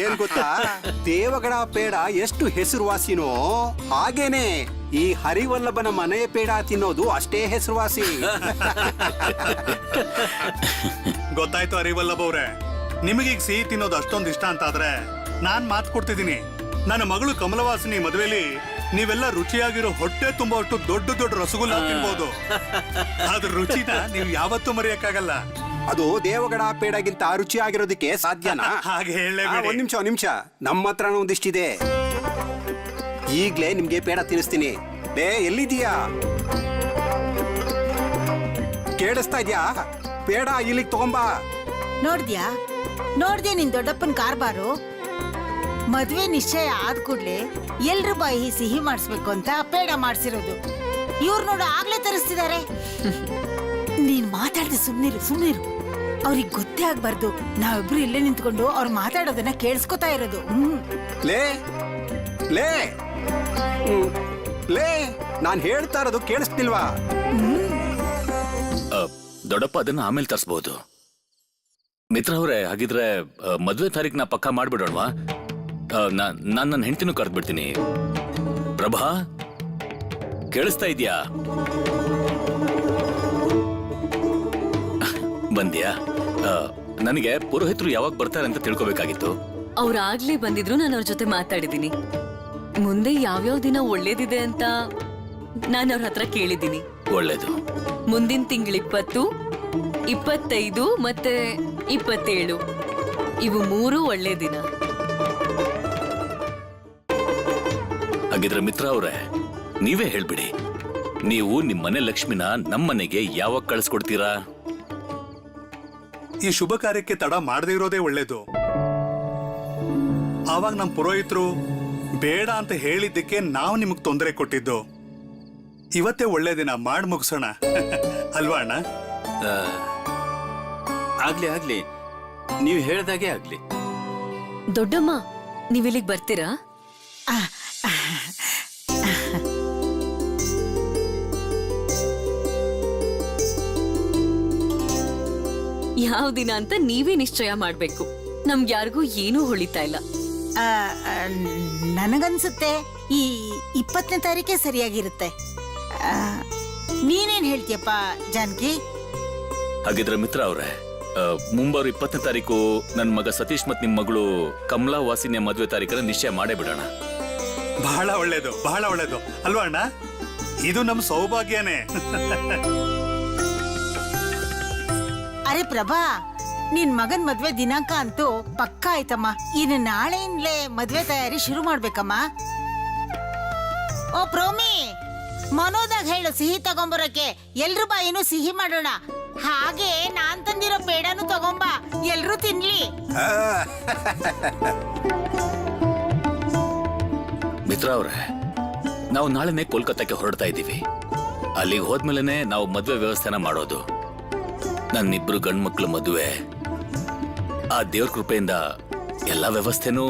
ಏನ್ ಗೊತ್ತಾ, ದೇವಗಡ ಪೇಡ ಎಷ್ಟು ಹೆಸರುವಾಸಿನೋ ಹಾಗೇನೆ ಈ ಹರಿವಲ್ಲಭನ ಮನೆಯ ಪೇಡ ತಿನ್ನೋದು ಅಷ್ಟೇ ಹೆಸರುವಾಸಿ. ಗೊತ್ತಾಯ್ತು ಹರಿವಲ್ಲಭ ಅವ್ರೆ, ನಿಮಗೀಗ ಸಿಹಿ ತಿನ್ನೋದು ಅಷ್ಟೊಂದು ಇಷ್ಟ ಅಂತ ಆದ್ರೆ ನಾನ್ ಮಾತು ಕೊಡ್ತಿದ್ದೀನಿ. ನನ್ನ ಮಗಳು ಕಮಲವಾಸಿನಿ ಮದುವೆಲಿ ನೀವೆಲ್ಲ ರುಚಿಯಾಗಿರೋ ಹೊಟ್ಟೆ ತುಂಬುವಷ್ಟು ದೊಡ್ಡ ದೊಡ್ಡ ರಸಗುಲ್ಲ ತಿನ್ಬೋದು. ಅದ್ರ ರುಚಿನ ನೀವು ಯಾವತ್ತೂ ಮರೆಯಕ್ಕಾಗಲ್ಲ. ಅದು ದೇವಗಡ ಪೇಡಗಿಂತ ರುಚಿಯಾಗಿರೋದಕ್ಕೆ ಸಾಧ್ಯನಾ? ಹಾಗೆ ಹೇಳೇ ಒಂದ್ ನಿಮಿಷ, ನಮ್ಮ ಹತ್ರ ಒಂದಿಷ್ಟಿದೆ. ಈಗ್ಲೇ ನಿಮ್ಗೆ ಪೇಡ ತಿನ್ನಿಸ್ತೀನಿ. ಎಲ್ಲಿದೀಯಾ? ಕೇಳಿಸ್ತಾ ಇದ್ಯಾ? ಪೇಡ ಇಲ್ಲಿಗೆ ತಗೊಂಬಾ. ನೋಡ್ದ್ಯಾ ನಿನ್ ದೊಡ್ಡಪ್ಪನ ಕಾರ್ಬಾರು? ಮದ್ವೆ ನಿಶ್ಚಯ ಆದ ಕೂಡ್ಲೆ ಎಲ್ರ ಬಾಯಿ ಸಿಹಿ ಮಾಡಿಸ್ಬೇಕು ಅಂತ ಪೇಡ ಮಾಡ್ಸಿರೋದು. ಇವ್ರು ನೋಡು ಆಗ್ಲೇ ತರಿಸ್ತಿದ್ದಾರೆ. ನೀನ್ ಮಾತಾಡ್ದೆ ಸುಮ್ನಿರು. ಅವ್ರಿಗೆ ಗೊತ್ತೇ ಆಗ್ಬಾರ್ದು. ನಾವಿಬ್ರು ಇಲ್ಲೇ ನಿಂತ್ಕೊಂಡು ಅವ್ರು ಮಾತಾಡೋದನ್ನ ಕೇಳಿಸ್ಕೊತಾ ಇರೋದು. ಲೇ ನಾನ್ ಹೇಳ್ತಾ ಇರೋದು ಕೇಳಿಸ್ತಿಲ್ವಾ? ದೊಡ್ಡಪ್ಪ ಅದನ್ನ ಆಮೇಲೆ ತರಿಸಬಹುದು. ಮಿತ್ರ ಅವರೇ, ಹಾಗಿದ್ರೆ ಮದುವೆ ತಾರೀಖ್ ನಾ ಪಕ್ಕಾ ಮಾಡ್ಬಿಡೋಣವಾ? ನಾನ್ ನನ್ನ ಹೆಂಡತಿನೂ ಕರೆದ್ಬಿಡ್ತೀನಿ. ಪ್ರಭಾ, ಕೇಳಿಸ್ತಾ ಇದ್ಯಾ? ಬಂದ್ಯಾ? ನನಗೆ ಪುರೋಹಿತರು ಯಾವಾಗ ಬರ್ತಾರೆ ಅಂತ ತಿಳ್ಕೊಬೇಕಾಗಿತ್ತು. ಅವ್ರಾಗ್ಲೇ ಬಂದಿದ್ರು, ನಾನು ಅವ್ರ ಜೊತೆ ಮಾತಾಡಿದೀನಿ. ಮುಂದೆ ಯಾವ್ಯಾವ ದಿನ ಒಳ್ಳೇದಿದೆ ಅಂತ ನಾನು ಅವ್ರ ಹತ್ರ ಕೇಳಿದ್ದೀನಿ. ಒಳ್ಳೇದು. ಮುಂದಿನ ತಿಂಗಳು 20, 25 ಮತ್ತೆ 27 ಇವು 3 ಒಳ್ಳೆ ದಿನ. ಹಾಗಿದ್ರೆ ಮಿತ್ರ ಅವ್ರೆ, ನೀವೇ ಹೇಳ್ಬಿಡಿ, ನೀವು ನಿಮ್ಮನೆ ಲಕ್ಷ್ಮಿನ ನಮ್ಮನೆಗೆ ಯಾವಾಗ ಕಳಿಸ್ಕೊಡ್ತೀರಾ? ಈ ಶುಭ ಕಾರ್ಯಕ್ಕೆ ತಡ ಮಾಡದೇ ಇರೋದೇ ಒಳ್ಳೇದು. ಆವಾಗ ನಮ್ಮ ಪುರೋಹಿತರು ಬೇಡ ಅಂತ ಹೇಳಿದ್ದಕ್ಕೆ ನಾವು ನಿಮಗ್ ತೊಂದರೆ ಕೊಟ್ಟಿದ್ದು. ಇವತ್ತೇ ಒಳ್ಳೆ ದಿನ, ಮಾಡಿ ಮುಗಿಸೋಣ ಅಲ್ವಾ ಅಣ್ಣ? ಆಗ್ಲಿ, ನೀವು ಹೇಳ್ದಾಗೆ ಆಗ್ಲಿ. ದೊಡ್ಡಮ್ಮ, ನೀವಿಲ್ಲಿಗೆ ಬರ್ತೀರಾ? ಯಾವ ದಿನ ಅಂತ ನೀವೇ ನಿಶ್ಚಯ ಮಾಡ್ಬೇಕು. ನಮ್ಗೆ ಯಾರಿಗೂ ಏನೂ ಹೊಳಿತಾ ಇಲ್ಲ. ನನಗನ್ಸುತ್ತೆ ಈ 20ನೇ ತಾರೀಕೆ ಸರಿಯಾಗಿರುತ್ತೆ. ನೀನೇನ್ ಹೇಳ್ತೀಯಪ್ಪ ಜಾನಕಿ? ಹಾಗಿದ್ರೆ ಮಿತ್ರ ಅವ್ರೆ, ಮುಂಬರುವ 20ನೇ ತಾರೀಕು ನನ್ನ ಮಗ ಸತೀಶ್ ಮತ್ ನಿಮ್ ಮಗಳು ಕಮಲಾ ವಾಸಿನಿಯ ಮದುವೆ ತಾರೀಕನ್ನ ನಿಶ್ಚಯ ಮಾಡೇ ಬಿಡೋಣ. ಬಹಳ ಒಳ್ಳೇದು ಅಲ್ವಾ ಅಣ್ಣ? ಇದು ನಮ್ ಸೌಭಾಗ್ಯನೇ. ಅರೆ ಪ್ರಭಾ, ನಿನ್ ಮಗನ್ ಮದ್ವೆ ದಿನಾಂಕ ಅಂತೂ ಪಕ್ಕಾ ಆಯ್ತಮ್ಮ. ಇನ್ನು ನಾಳೆಯಿಂದಲೇ ಮದ್ವೆ ತಯಾರಿ ಶುರು ಮಾಡ್ಬೇಕಮ್ಮ. ಓ ಪ್ರೋಮಿ, ಮನೋದಾಗ ಹೇಳು ಸಿಹಿ ತಗೊಂಬರಕ್ಕೆ. ಎಲ್ರು ಬಾಯಿನೂ ಸಿಹಿ ಮಾಡೋಣ. ಹಾಗೆ ನಾನ್ ತಂದಿರೋ ಪೇಡನು ತಗೊಂಬ, ಎಲ್ರೂ ತಿನ್ಲಿ. ಮಿತ್ರ ಅವ್ರೆ, ನಾವು ನಾಳೆನೆ ಕೋಲ್ಕತ್ತಾಕ್ಕೆ ಹೊರಡ್ತಾ ಇದ್ದೀವಿ. ಅಲ್ಲಿಗೆ ಹೋದ್ಮೇಲೆ ನಾವು ಮದ್ವೆ ವ್ಯವಸ್ಥೆನ ಮಾಡೋದು. ನನ್ನಿಬ್ರು ಗಂಡ್ಮಕ್ಳ ಮದುವೆ ಆ ದೇವ್ರ ಕೃಪೆಯಿಂದ ಎಲ್ಲಾ ವ್ಯವಸ್ಥೆನೂ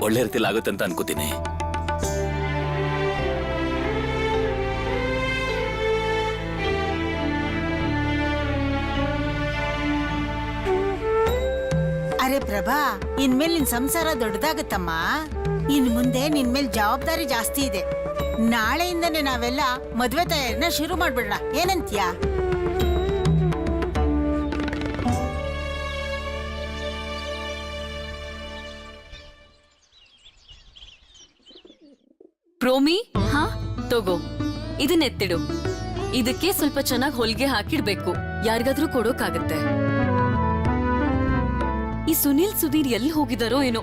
ಒಳ್ಳೆ ರೀತಿಯಲ್ಲಿ ಆಗುತ್ತೆ ಅಂತ ಅನ್ಕೋತೀನಿ. ಅರೆ ಪ್ರಭಾ ಇನ್ಮೇಲೆ ನಿನ್ ಸಂಸಾರ ದೊಡ್ಡದಾಗತ್ತಮ್ಮ. ಇನ್ ಮುಂದೆ ನಿನ್ ಮೇಲೆ ಜವಾಬ್ದಾರಿ ಜಾಸ್ತಿ ಇದೆ. ನಾಳೆಯಿಂದನೇ ನಾವೆಲ್ಲ ಮದ್ವೆ ತಯಾರಿನ ಶುರು ಮಾಡ್ಬಿಡೋಣ, ಏನಂತೀಯ? ಪ್ರೋಮಿ, ಹಾ ತಗೋ, ಇದನ್ನೆತ್ತಿಡು. ಇದಕ್ಕೆ ಸ್ವಲ್ಪ ಚೆನ್ನಾಗಿ ಹೊಲಿಗೆ ಹಾಕಿಡ್ಬೇಕು, ಯಾರಿಗಾದ್ರೂ ಕೊಡೋಕಾಗತ್ತೆ. ಈ ಸುನೀಲ್ ಸುಧೀರ್ ಎಲ್ಲಿ ಹೋಗಿದಾರೋ ಏನೋ.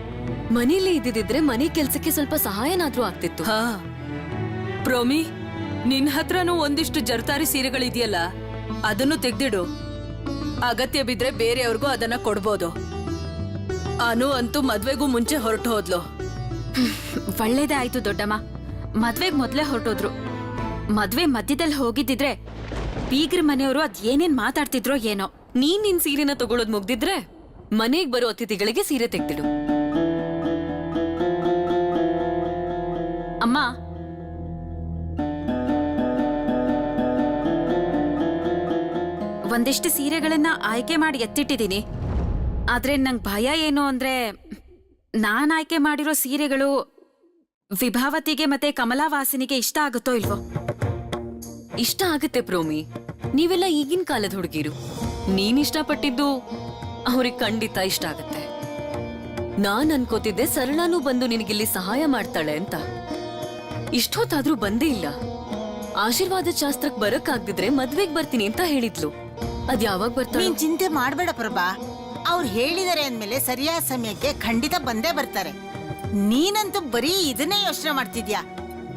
ಮನೇಲಿ ಇದ್ದಿದ್ರೆ ಮನೆ ಕೆಲ್ಸಕ್ಕೆ ಸ್ವಲ್ಪ ಸಹಾಯನಾದ್ರೂ ಆಗ್ತಿತ್ತು. ಹಾ ಪ್ರೋಮಿ, ನಿನ್ ಹತ್ರನೂ ಒಂದಿಷ್ಟು ಜರ್ತಾರಿ ಸೀರೆಗಳಿದೆಯಲ್ಲ, ಅದನ್ನು ತೆಗ್ದಿಡು. ಅಗತ್ಯ ಬಿದ್ರೆ ಬೇರೆಯವ್ರಿಗೂ ಅದನ್ನ ಕೊಡ್ಬೋದು. ಅನು ಅಂತೂ ಮದ್ವೆಗೂ ಮುಂಚೆ ಹೊರಟು ಹೋದ್ಲು. ಒಳ್ಳೇದೇ ಆಯ್ತು ದೊಡ್ಡಮ್ಮ, ಮದ್ವೆಗ್ ಮೊದ್ಲೇ ಹೊರಟೋದ್ರು. ಮದ್ವೆ ಮಧ್ಯದಲ್ಲಿ ಹೋಗಿದ್ದಿದ್ರೆ ಬೀಗ್ರ ಮನೆಯವರು ಅದ್ ಏನೇನ್ ಮಾತಾಡ್ತಿದ್ರೋ ಏನೋ. ನೀನ್ ನಿನ್ ಸೀರೆನ ತಗೊಳೋದ್ ಮುಗ್ದಿದ್ರೆ ಮನೆಗ್ ಬರೋ ಅತಿಥಿಗಳಿಗೆ ಸೀರೆ ತೆಗ್ದಿಡು. ಅಮ್ಮ, ಒಂದಿಷ್ಟು ಸೀರೆಗಳನ್ನ ಆಯ್ಕೆ ಮಾಡಿ ಎತ್ತಿಟ್ಟಿದ್ದೀನಿ. ಆದ್ರೆ ನಂಗ್ ಭಯ ಏನು ಅಂದ್ರೆ, ನಾನ್ ಆಯ್ಕೆ ಮಾಡಿರೋ ಸೀರೆಗಳು ವಿಭಾವತಿಗೆ ಮತ್ತೆ ಕಮಲಾವಾಸಿನಿಗೆ ಇಷ್ಟ ಆಗುತ್ತೋ ಇಲ್ವೋ. ಇಷ್ಟ ಆಗತ್ತೆ ಪ್ರೋಮಿ, ನೀವೆಲ್ಲ ಈಗಿನ ಕಾಲದ ಹುಡುಗಿರು. ನೀನ್ ಇಷ್ಟಪಟ್ಟಿದ್ದು ಅವ್ರಿಗೆ ಖಂಡಿತ ಇಷ್ಟ ಆಗತ್ತೆ. ನಾನ್ ಅನ್ಕೋತಿದ್ದೆ ಸರಳಾನು ಬಂದು ನಿನಗಿಲ್ಲಿ ಸಹಾಯ ಮಾಡ್ತಾಳೆ ಅಂತ. ಇಷ್ಟೊತ್ತಾದ್ರೂ ಬಂದೇ ಇಲ್ಲ. ಆಶೀರ್ವಾದ ಶಾಸ್ತ್ರಕ್ ಬರಕ್ಕಾಗ್ದಿದ್ರೆ ಮದ್ವೆಗ್ ಬರ್ತೀನಿ ಅಂತ ಹೇಳಿದ್ಲು. ಅದ್ ಯಾವಾಗ ಬರ್ತಾಳೆ? ನೀನ್ ಚಿಂತೆ ಮಾಡ್ಬೇಡ ಪ್ರಭಾ, ಅವ್ರು ಹೇಳಿದಾರೆ ಅಂದ್ಮೇಲೆ ಸರಿಯಾದ ಸಮಯಕ್ಕೆ ಖಂಡಿತ ಬಂದೇ ಬರ್ತಾರೆ. ನೀನಂತೂ ಬರೀ ಇದನ್ನೇ ಯೋಚನೆ ಮಾಡ್ತಿದ್ಯಾ.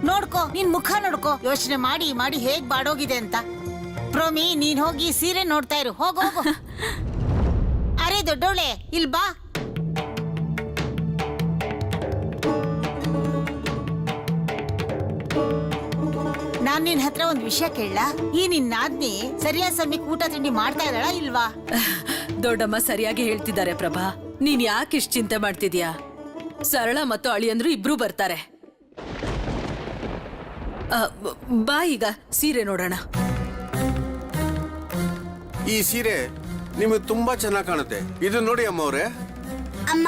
ನೋಡ್ಕೋ, ನಿನ್ ಮುಖ ನೋಡ್ಕೋ, ಯೋಚನೆ ಮಾಡಿ ಮಾಡಿ ಹೇಗ್ ಬಾಡೋಗಿದೆ ಅಂತ. ಪ್ರೋಮಿ, ನೀನ್ ಹೋಗಿ ಸೀರೆ ನೋಡ್ತಾ ಇರು, ಹೋಗು ಹೋಗು. ಅರೆ ದೊಡ್ಡವಳೆ, ಇಲ್ ಬಾ. ನಾನ್ ನಿನ್ ಹತ್ರ ಒಂದ್ ವಿಷಯ ಕೇಳಲಾ? ಈ ನಿನ್ ನಾದ್ನಿ ಸರಿಯಾದ ಸಮಯಕ್ಕೆ ಊಟ ತಿಂಡಿ ಮಾಡ್ತಾ ಇದ್ದಾಳ ಇಲ್ವಾ? ದೊಡ್ಡಮ್ಮ ಸರಿಯಾಗಿ ಹೇಳ್ತಿದ್ದಾರೆ ಪ್ರಭಾ. ನೀನ್ ಯಾಕೆ ಇಷ್ಟ ಚಿಂತೆ ಮಾಡ್ತಿದ್ಯಾ? ಸರಳ ಮತ್ತು ಅಳಿಯಂದ್ರು ಇಬ್ರು ಬರ್ತಾರೆ. ಬಾ, ಈಗ ಸೀರೆ ನೋಡೋಣ. ಈ ಸೀರೆ ನಿಮಗೆ ತುಂಬಾ ಚೆನ್ನಾಗಿ ಕಾಣುತ್ತೆ. ಇದು ನೋಡಿ ಅಮ್ಮ ಅವ್ರೆ. ಅಮ್ಮ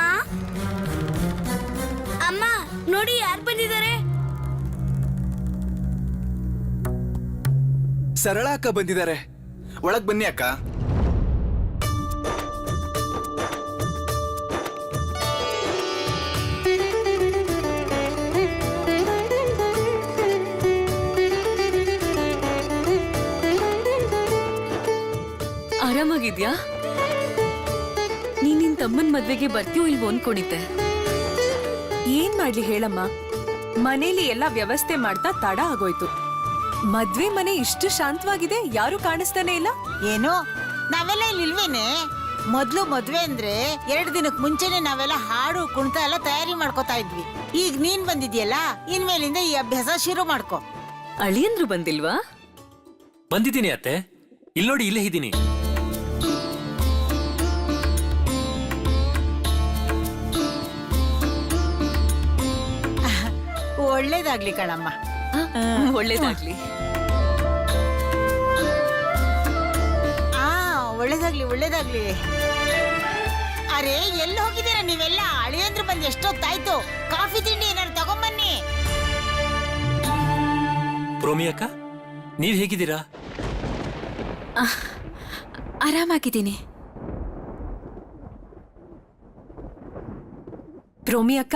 ಅಮ್ಮ ನೋಡಿ ಯಾರು ಬಂದಿದ್ದಾರೆ. ಸರಳ ಅಕ್ಕ ಬಂದಿದ್ದಾರೆ. ಒಳಗ್ ಬನ್ನಿ ಅಕ್ಕ. ಆರಾಮಾಗಿದ್ಯಾ? ನೀನ್ ನಿನ್ ತಮ್ಮನ್ ಮದ್ವೆಗೆ ಬರ್ತೀಯೋ ಇಲ್ವೋ ಅನ್ಕೊಂಡಿದ್ದೆ. ಏನ್ ಮಾಡ್ಲಿ ಹೇಳಮ್ಮ, ಮನೇಲಿ ಎಲ್ಲ ವ್ಯವಸ್ಥೆ ಮಾಡ್ತಾ ತಡ ಆಗೋಯ್ತು. ಮದ್ವೆ ಮನೆ ಇಷ್ಟು ಶಾಂತವಾಗಿದೆ, ಯಾರು ಕಾಣಿಸ್ತಾನೆ ಇಲ್ಲ. ಏನೋ ನಾವೆಲ್ಲ ಇಲ್ಲಿ ಇಲ್ವೇನೆ? ಮೊದ್ಲು ಮದ್ವೆ ಅಂದ್ರೆ 2 ದಿನಕ್ ಮುಂಚೆನೆ ನಾವೆಲ್ಲ ಹಾಡು ಕುಣಿತ ಎಲ್ಲ ತಯಾರಿ ಮಾಡ್ಕೋತಾ ಇದ್ವಿ. ಈಗ ನೀನ್ ಬಂದಿದ್ಯಲ್ಲ, ಇನ್ಮೇಲಿಂದ ಈ ಅಭ್ಯಾಸ ಶುರು ಮಾಡ್ಕೋ. ಅಳಿಯಂದ್ರು ಬಂದಿಲ್ವಾ? ಬಂದಿದ್ದೀನಿ ಅತ್ತೆ, ಇಲ್ಲಿ ನೋಡಿ, ಇಲ್ಲೇ ಇದ್ದೀನಿ. ಒಳ್ಳೇದಾಗ್ಲಿ ಕಣಮ್ಮ. ಒಳ್ಳೇದಾಗ್ಲಿ. ಒಳ್ಳೇದಾಗ್ಲಿ ಒಳ್ಳೇದಾಗ್ಲಿ. ಅರೆ ಎಲ್ಲಿ ಹೋಗಿದ್ದೀರಾ ನೀವೆಲ್ಲ? ಅಳಿಯಂದ್ರು ಬಂದು ಎಷ್ಟೊತ್ತಾಯ್ತು. ಕಾಫಿ ತಿಂಡಿ ಏನಾದ್ರು ತಗೊಂಬನ್ನಿ. ಪ್ರೋಮಿ ಅಕ್ಕ, ನೀವ್ ಹೇಗಿದ್ದೀರಾ? ಆರಾಮಾಗಿದ್ದೀನಿ. ಪ್ರೋಮಿ ಅಕ್ಕ,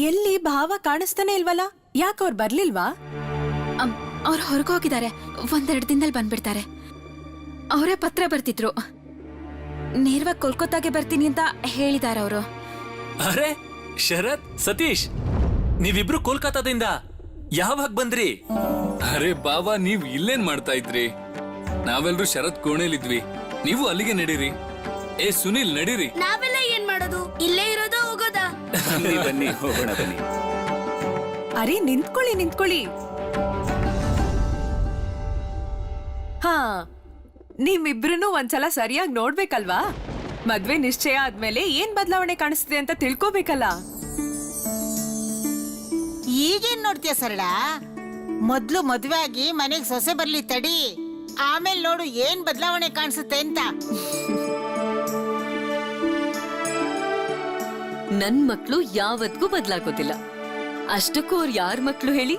ಎಲ್ಲಿ ಭಾವ ಕಾಣಿಸ್ತಾನೆ ಇಲ್ವಲ್ಲ? ಯಾಕೆ ಅವ್ರು ಬರ್ಲಿಲ್ವಾ? ಅವ್ರು ಹೊರಗೋಗಿದ್ದಾರೆ. 1-2 ದಿನದಲ್ಲಿ ಬಂದ್ಬಿಡ್ತಾರೆ. ಅವರೇ ಪತ್ರ ಬರ್ತಿದ್ರು. ನೇರವಾಗಿ ಕೋಲ್ಕತ್ತಾಗೆ ಬರ್ತೀನಿ ಅಂತ ಹೇಳಿದಾರ ಅವರು. ಅರೆ ಶರತ್, ಸತೀಶ್, ನೀವಿಬ್ರು ಕೋಲ್ಕತ್ತಾದಿಂದ ಯಾವಾಗ ಬಂದ್ರಿ? ಅರೆ ಬಾಬಾ, ನೀವ್ ಇಲ್ಲೇನ್ ಮಾಡ್ತಾ ಇದ್ರಿ? ನಾವೆಲ್ರೂ ಶರತ್ ಕೋಣೆಲಿದ್ವಿ, ನೀವು ಅಲ್ಲಿಗೆ ನಡೀರಿ. ಏ ಸುನಿಲ್, ನಡೀರಿ. ನಾವೆಲ್ಲ ಏನ್ ಮಾಡೋದು? ಇಲ್ಲೇ ಇರೋದಾ ಹೋಗೋದಾ? ಬನ್ನಿ ಹೋಗೋಣ, ಬನ್ನಿ. ಅರೆ ನಿಂತ್ಕೊಳ್ಳಿ ನಿಂತ್ಕೊಳ್ಳಿ. ಹಾ, ನಿಮ್ಮಿಬ್ರು ಒಂದ್ಸಲ ಸರಿಯಾಗಿ ನೋಡ್ಬೇಕಲ್ವಾ? ಮದ್ವೆ ನಿಶ್ಚಯ ಆದ್ಮೇಲೆ ಏನ್ ಬದಲಾವಣೆ ಕಾಣಿಸ್ತಿದೆ ಅಂತ ತಿಳ್ಕೋಬೇಕಲ್ಲ. ಈಗೇನ್ ನೋಡ್ತೀಯ ಸರಳ? ಮೊದ್ಲು ಮದ್ವೆ ಆಗಿ ಮನೆಗ್ ಸೊಸೆ ಬರ್ಲಿ ತಡಿ, ಆಮೇಲೆ ನೋಡು ಏನ್ ಬದಲಾವಣೆ ಕಾಣಿಸುತ್ತೆ ಅಂತ. ನನ್ ಮಕ್ಳು ಯಾವತ್ಗೂ ಬದ್ಲಾಗೋದಿಲ್ಲ. ಅಷ್ಟಕ್ಕೂ ಅವ್ರು ಯಾರ ಮಕ್ಳು ಹೇಳಿ?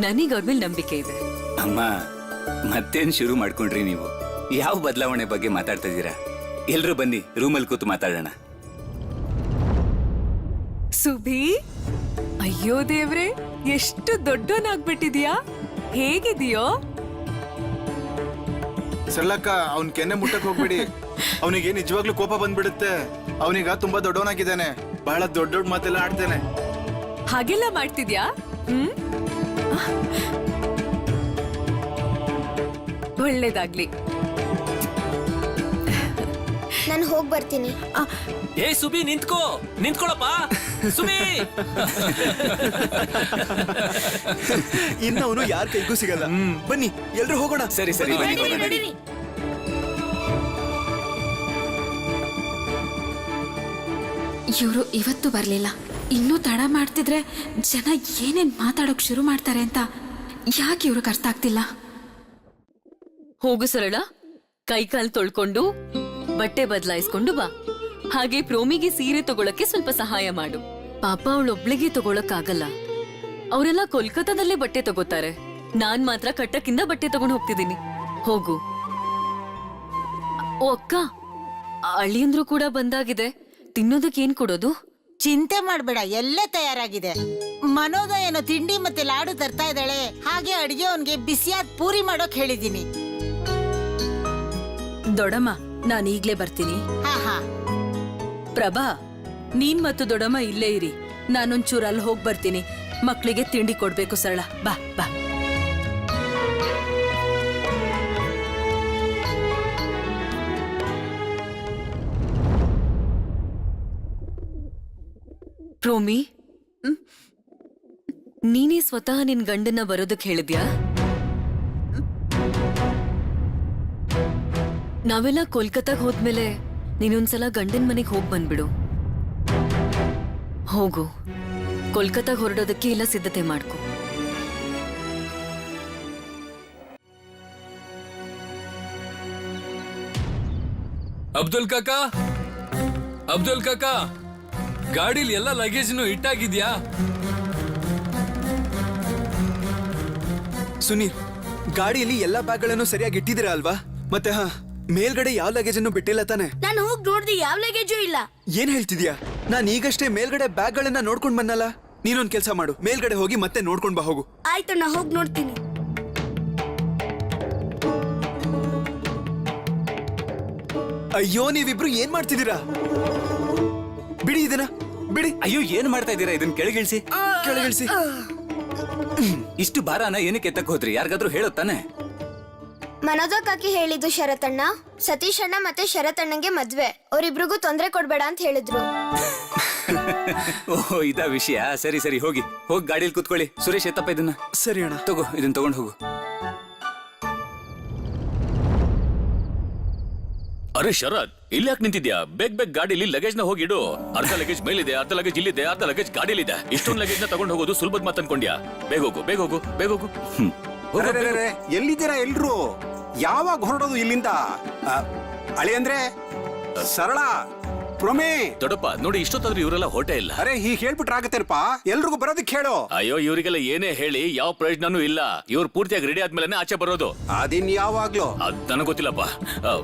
ನನಗ್ ಅವ್ರ ಮೇಲೆ ನಂಬಿಕೆ ಇದೆ. ಅಮ್ಮ, ಮತ್ತೇನ್ ಶುರು ಮಾಡ್ಕೊಂಡ್ರಿ ನೀವು? ಯಾವ ಬದಲಾವಣೆ ಬಗ್ಗೆ ಮಾತಾಡ್ತಾ ಇದ್ದೀರಾ? ಎಲ್ರು ಬನ್ನಿ, ರೂಮಲ್ಲಿ ಕೂತು ಮಾತಾಡೋಣ. ಸುಭಿ, ಅಯ್ಯೋ ದೇವ್ರೆ, ಎಷ್ಟು ದೊಡ್ಡವನಾಗ್ಬಿಟ್ಟಿದ್ಯಾ. ಹೇಗಿದೆಯೋ? ಸರಳಕ್ಕ, ಅವ್ನ್ ಕೆನ್ನೆ ಮುಟ್ಟಕ್ ಹೋಗ್ಬಿಡಿ. ಅವನಿಗೆ ನಿಜವಾಗ್ಲೂ ಕೋಪ ಬಂದ್ಬಿಡುತ್ತೆ. ಅವನೀಗ ತುಂಬಾ ದೊಡ್ಡವನಾಗಿದ್ದಾನೆ, ಬಹಳ ದೊಡ್ಡ ದೊಡ್ಡ ಮಾತೆಲ್ಲ ಆಡ್ತಾನೆ. ಹಾಗೆಲ್ಲ ಮಾಡ್ತಿದ್ಯಾ? ಒಳ್ಳೇದಾಗ್ಲಿ. ನಾನು ಹೋಗ್ ಬರ್ತೀನಿ. ಏ ಸುಬಿ, ನಿಂತ್ಕೊಳಪ್ಪ ಸುಬಿ. ಇನ್ನವನು ಯಾರ ಕೈಗೂ ಸಿಗಲ್ಲ. ಬನ್ನಿ ಎಲ್ರು ಹೋಗೋಣ. ಸರಿ ಸರಿ, ಬನ್ನಿ ಹೋಗೋಣ. ನಡೀರಿ. ಇವರು ಇವತ್ತು ಬರ್ಲಿಲ್ಲ. ಇನ್ನೂ ತಡ ಮಾಡ್ತಿದ್ರೆ ಜನ ಏನೇನ್ ಮಾತಾಡೋಕ್ ಶುರು ಮಾಡ್ತಾರೆ ಅಂತ ಯಾಕೆ ಇವ್ರಿಗೆ ಅರ್ಥ ಆಗ್ತಿಲ್ಲ. ಹೋಗು ಸರಳ, ಕೈಕಾಲ್ ತೊಳ್ಕೊಂಡು ಬಟ್ಟೆ ಬದಲಾಯಿಸ್ಕೊಂಡು ಬಾ. ಹಾಗೆ ಪ್ರೋಮಿಗೆ ಸೀರೆ ತಗೊಳಕ್ಕೆ ಸ್ವಲ್ಪ ಸಹಾಯ ಮಾಡು. ಪಾಪ ಅವಳೊಬ್ಳಿಗೆ ತಗೊಳಕ್ಕಾಗಲ್ಲ. ಅವರೆಲ್ಲ ಕೋಲ್ಕತ್ತಾದಲ್ಲೇ ಬಟ್ಟೆ ತಗೋತಾರೆ. ನಾನ್ ಮಾತ್ರ ಕಟ್ಟಕ್ಕಿಂದ ಬಟ್ಟೆ ತಗೊಂಡು ಹೋಗ್ತಿದ್ದೀನಿ. ಹೋಗು. ಓ ಅಕ್ಕ, ಅಳಿಯಂದ್ರು ಕೂಡ ಬಂದಾಗಿದೆ. ತಿನ್ನೋದಕ್ಕೆ ಏನ್ ಕೊಡೋದು? ಚಿಂತೆ ಮಾಡ್ಬೇಡ, ಎಲ್ಲ ತಯಾರಾಗಿದೆ. ಮನೋದ ಏನೋ ತಿಂಡಿ ಮತ್ತೆ ಲಾಡು ತರ್ತಾ ಇದ್ದಾಳೆ. ಹಾಗೆ ಅಡಿಗೆ ಅವನ್ಗೆ ಬಿಸಿಯಾದ ಪೂರಿ ಮಾಡೋಕ್ ಹೇಳಿದೀನಿ. ದೊಡಮ್ಮ, ನಾನು ಈಗ್ಲೇ ಬರ್ತೀನಿ. ಹಾ ಹಾ. ಪ್ರಭಾ, ನೀನ್ ಮತ್ತು ದೊಡಮ್ಮ ಇಲ್ಲೇ ಇರಿ. ನಾನೊಂಚೂರು ಅಲ್ಲಿ ಹೋಗ್ ಬರ್ತೀನಿ. ಮಕ್ಳಿಗೆ ತಿಂಡಿ ಕೊಡ್ಬೇಕು. ಸರಳ, ಬಾ ಬಾ. ಪ್ರೋಮಿ, ನೀನೇ ಸ್ವತಃ ನಿನ್ ಗಂಡನ್ನ ಬರೋದಕ್ ಹೇಳಿದ್ಯಾ? ನಾವೆಲ್ಲ ಕೋಲ್ಕತ್ತಾಗ ಹೋದ್ಮೇಲೆ ನೀನೊಂದ್ಸಲ ಗಂಡನ್ ಮನೆಗ್ ಹೋಗ್ ಬಂದ್ಬಿಡು. ಹೋಗು, ಕೋಲ್ಕತ್ತಾಗ ಹೊರಡೋದಕ್ಕೆ ಎಲ್ಲ ಸಿದ್ಧತೆ ಮಾಡ್ಕೊ. ಅಬ್ದುಲ್ ಕಾಕಾ, ಅಬ್ದುಲ್ ಕಾಕಾ, ಗಾಡಿಲಿ ಎಲ್ಲ ಲಗೇಜ್ನು ಇಟ್ಟಾಗಿದ್ಯಾ? ಸುನೀಲ್, ಗಾಡಿಯಲ್ಲಿ ಎಲ್ಲಾ ಬ್ಯಾಗ್ಗಳನ್ನು ಸರಿಯಾಗಿ ಇಟ್ಟಿದ್ದೀರಾ ಅಲ್ವಾ? ಮತ್ತೆ ಮೇಲ್ಗಡೆ ಯಾವ ಲಗೇಜ್ ಅನ್ನು ಬಿಟ್ಟಿಲ್ಲ ತಾನೆ? ನಾನು ಹೋಗಿ ನೋಡ್ದೆ, ಯಾವ ಲಗೇಜು ಇಲ್ಲ. ಏನ್ ಹೇಳ್ತಿದ್ಯಾ? ನಾನು ಈಗಷ್ಟೇ ಮೇಲ್ಗಡೆ ಬ್ಯಾಗ್ಗಳನ್ನ ನೋಡ್ಕೊಂಡ್ ಬಂದಲ್ಲ. ನೀನೊಂದ್ ಕೆಲಸ ಮಾಡು, ಮೇಲ್ಗಡೆ ಹೋಗಿ ಮತ್ತೆ ನೋಡ್ಕೊಂಡ್ ಬಾ. ಹೋಗು. ಆಯ್ತು, ನಾ ಹೋಗಿ ನೋಡ್ತೀನಿ. ಅಯ್ಯೋ, ನೀವಿಬ್ರು ಏನ್ ಮಾಡ್ತಿದ್ದೀರಾ? ಬಿಡಿ ಇದನ್ನ, ಬಿಡಿ. ಅಯ್ಯೋ, ಏನ್ ಮಾಡ್ತಾ ಇದ್ದೀರಾ? ಇದನ್ನ ಕೆಳಗಿಳಿಸಿ. ಕೆಳಗಿಳಿಸಿ. ಇಷ್ಟು ಭಾರನ ಏನಕ್ಕೆ ಎತ್ತಕ್ ಹೋದ್ರಿ? ಯಾರಿಗಾದ್ರೂ ಹೇಳುತ್ತಾನೆ? ಮನೋದ ಕಾಕಿ ಹೇಳಿದ್ದು ಶರತಣ್ಣ, ಸತೀಶ್ ಅಣ್ಣ ಮತ್ತೆ ಶರತಣ್ಣಂಗೆ ಮದ್ವೆ, ಅವರಿಬ್ರಿಗೂ ತೊಂದರೆ ಕೊಡ್ಬೇಡ ಅಂತ ಹೇಳಿದ್ರು. ಓಹೋ, ಇದಾ ವಿಷಯ. ಸರಿ ಸರಿ, ಹೋಗಿ ಗಾಡಿಯಲ್ಲಿ ಕೂತ್ಕೊಳ್ಳಿ. ಸುರೇಶ್, ಎತ್ತಪ್ಪ ಇದನ್ನ. ಸರಿ ಅಣ್ಣ. ತಗೋ, ಇದನ್ನ ತಗೊಂಡು ಹೋಗು. ಅರೆ ಶರತ್, ಇಲ್ಲಿ ಯಾಕೆ ನಿಂತಿದ್ಯಾ? ಬೇಗ ಗಾಡಿಲಿ ಲಗೇಜ್ ನ ಹೋಗಿಡು. ಅರ್ಧ ಲಗೇಜ್ ಮೇಲಿದೆ, ಅರ್ಧ ಲಗೇಜ್ ಇಲ್ಲಿದೆ, ಅರ್ಧ ಲಗೇಜ್ ಗಾಡಿಲಿದೆ. ಇಷ್ಟೊಂದು ಲಗೇಜ್ ನ ತಗೊಂಡು ಹೋಗೋದು ಸುಲಭದ ಮಾತು ಅನ್ಕೊಂಡ್ಯಾ? ಬೇಗ ಹೋಗು. ಎಲ್ಲಿದ್ದೀರಾ ಎಲ್ರು? ಯಾವಾಗ ಹೊರಡೋದು ಇಲ್ಲಿಂದ? ಅಳಿ ಅಂದ್ರೆ ಸರಳ, ಪ್ರೊಮೆ. ದೊಡ್ಡಪ್ಪ ನೋಡಿ, ಇಷ್ಟೊತ್ತಾದ್ರೂ ಇವರೆಲ್ಲ ಹೊಟ್ಟೆ ಇಲ್ಲ. ಅರೆ, ಹೀಗೆ ಹೇಳ್ಬಿಟ್ರೆ ಆಗತ್ತೇನಪ್ಪ? ಎಲ್ರಿಗೂ ಬರೋದಕ್ಕೆ ಹೇಳು. ಅಯ್ಯೋ, ಇವರಿಗೆಲ್ಲ ಏನೇ ಹೇಳಿ ಯಾವ ಪ್ರಯೋಜನನೂ ಇಲ್ಲ. ಇವ್ರು ಪೂರ್ತಿಯಾಗಿ ರೆಡಿ ಆದ್ಮೇಲೆ ಆಚೆ ಬರೋದು. ಅದಿನ್ ಯಾವಾಗ್ಲೂ ಅದ್ ನನಗ್ ಗೊತ್ತಿಲ್ಲಪ್ಪ.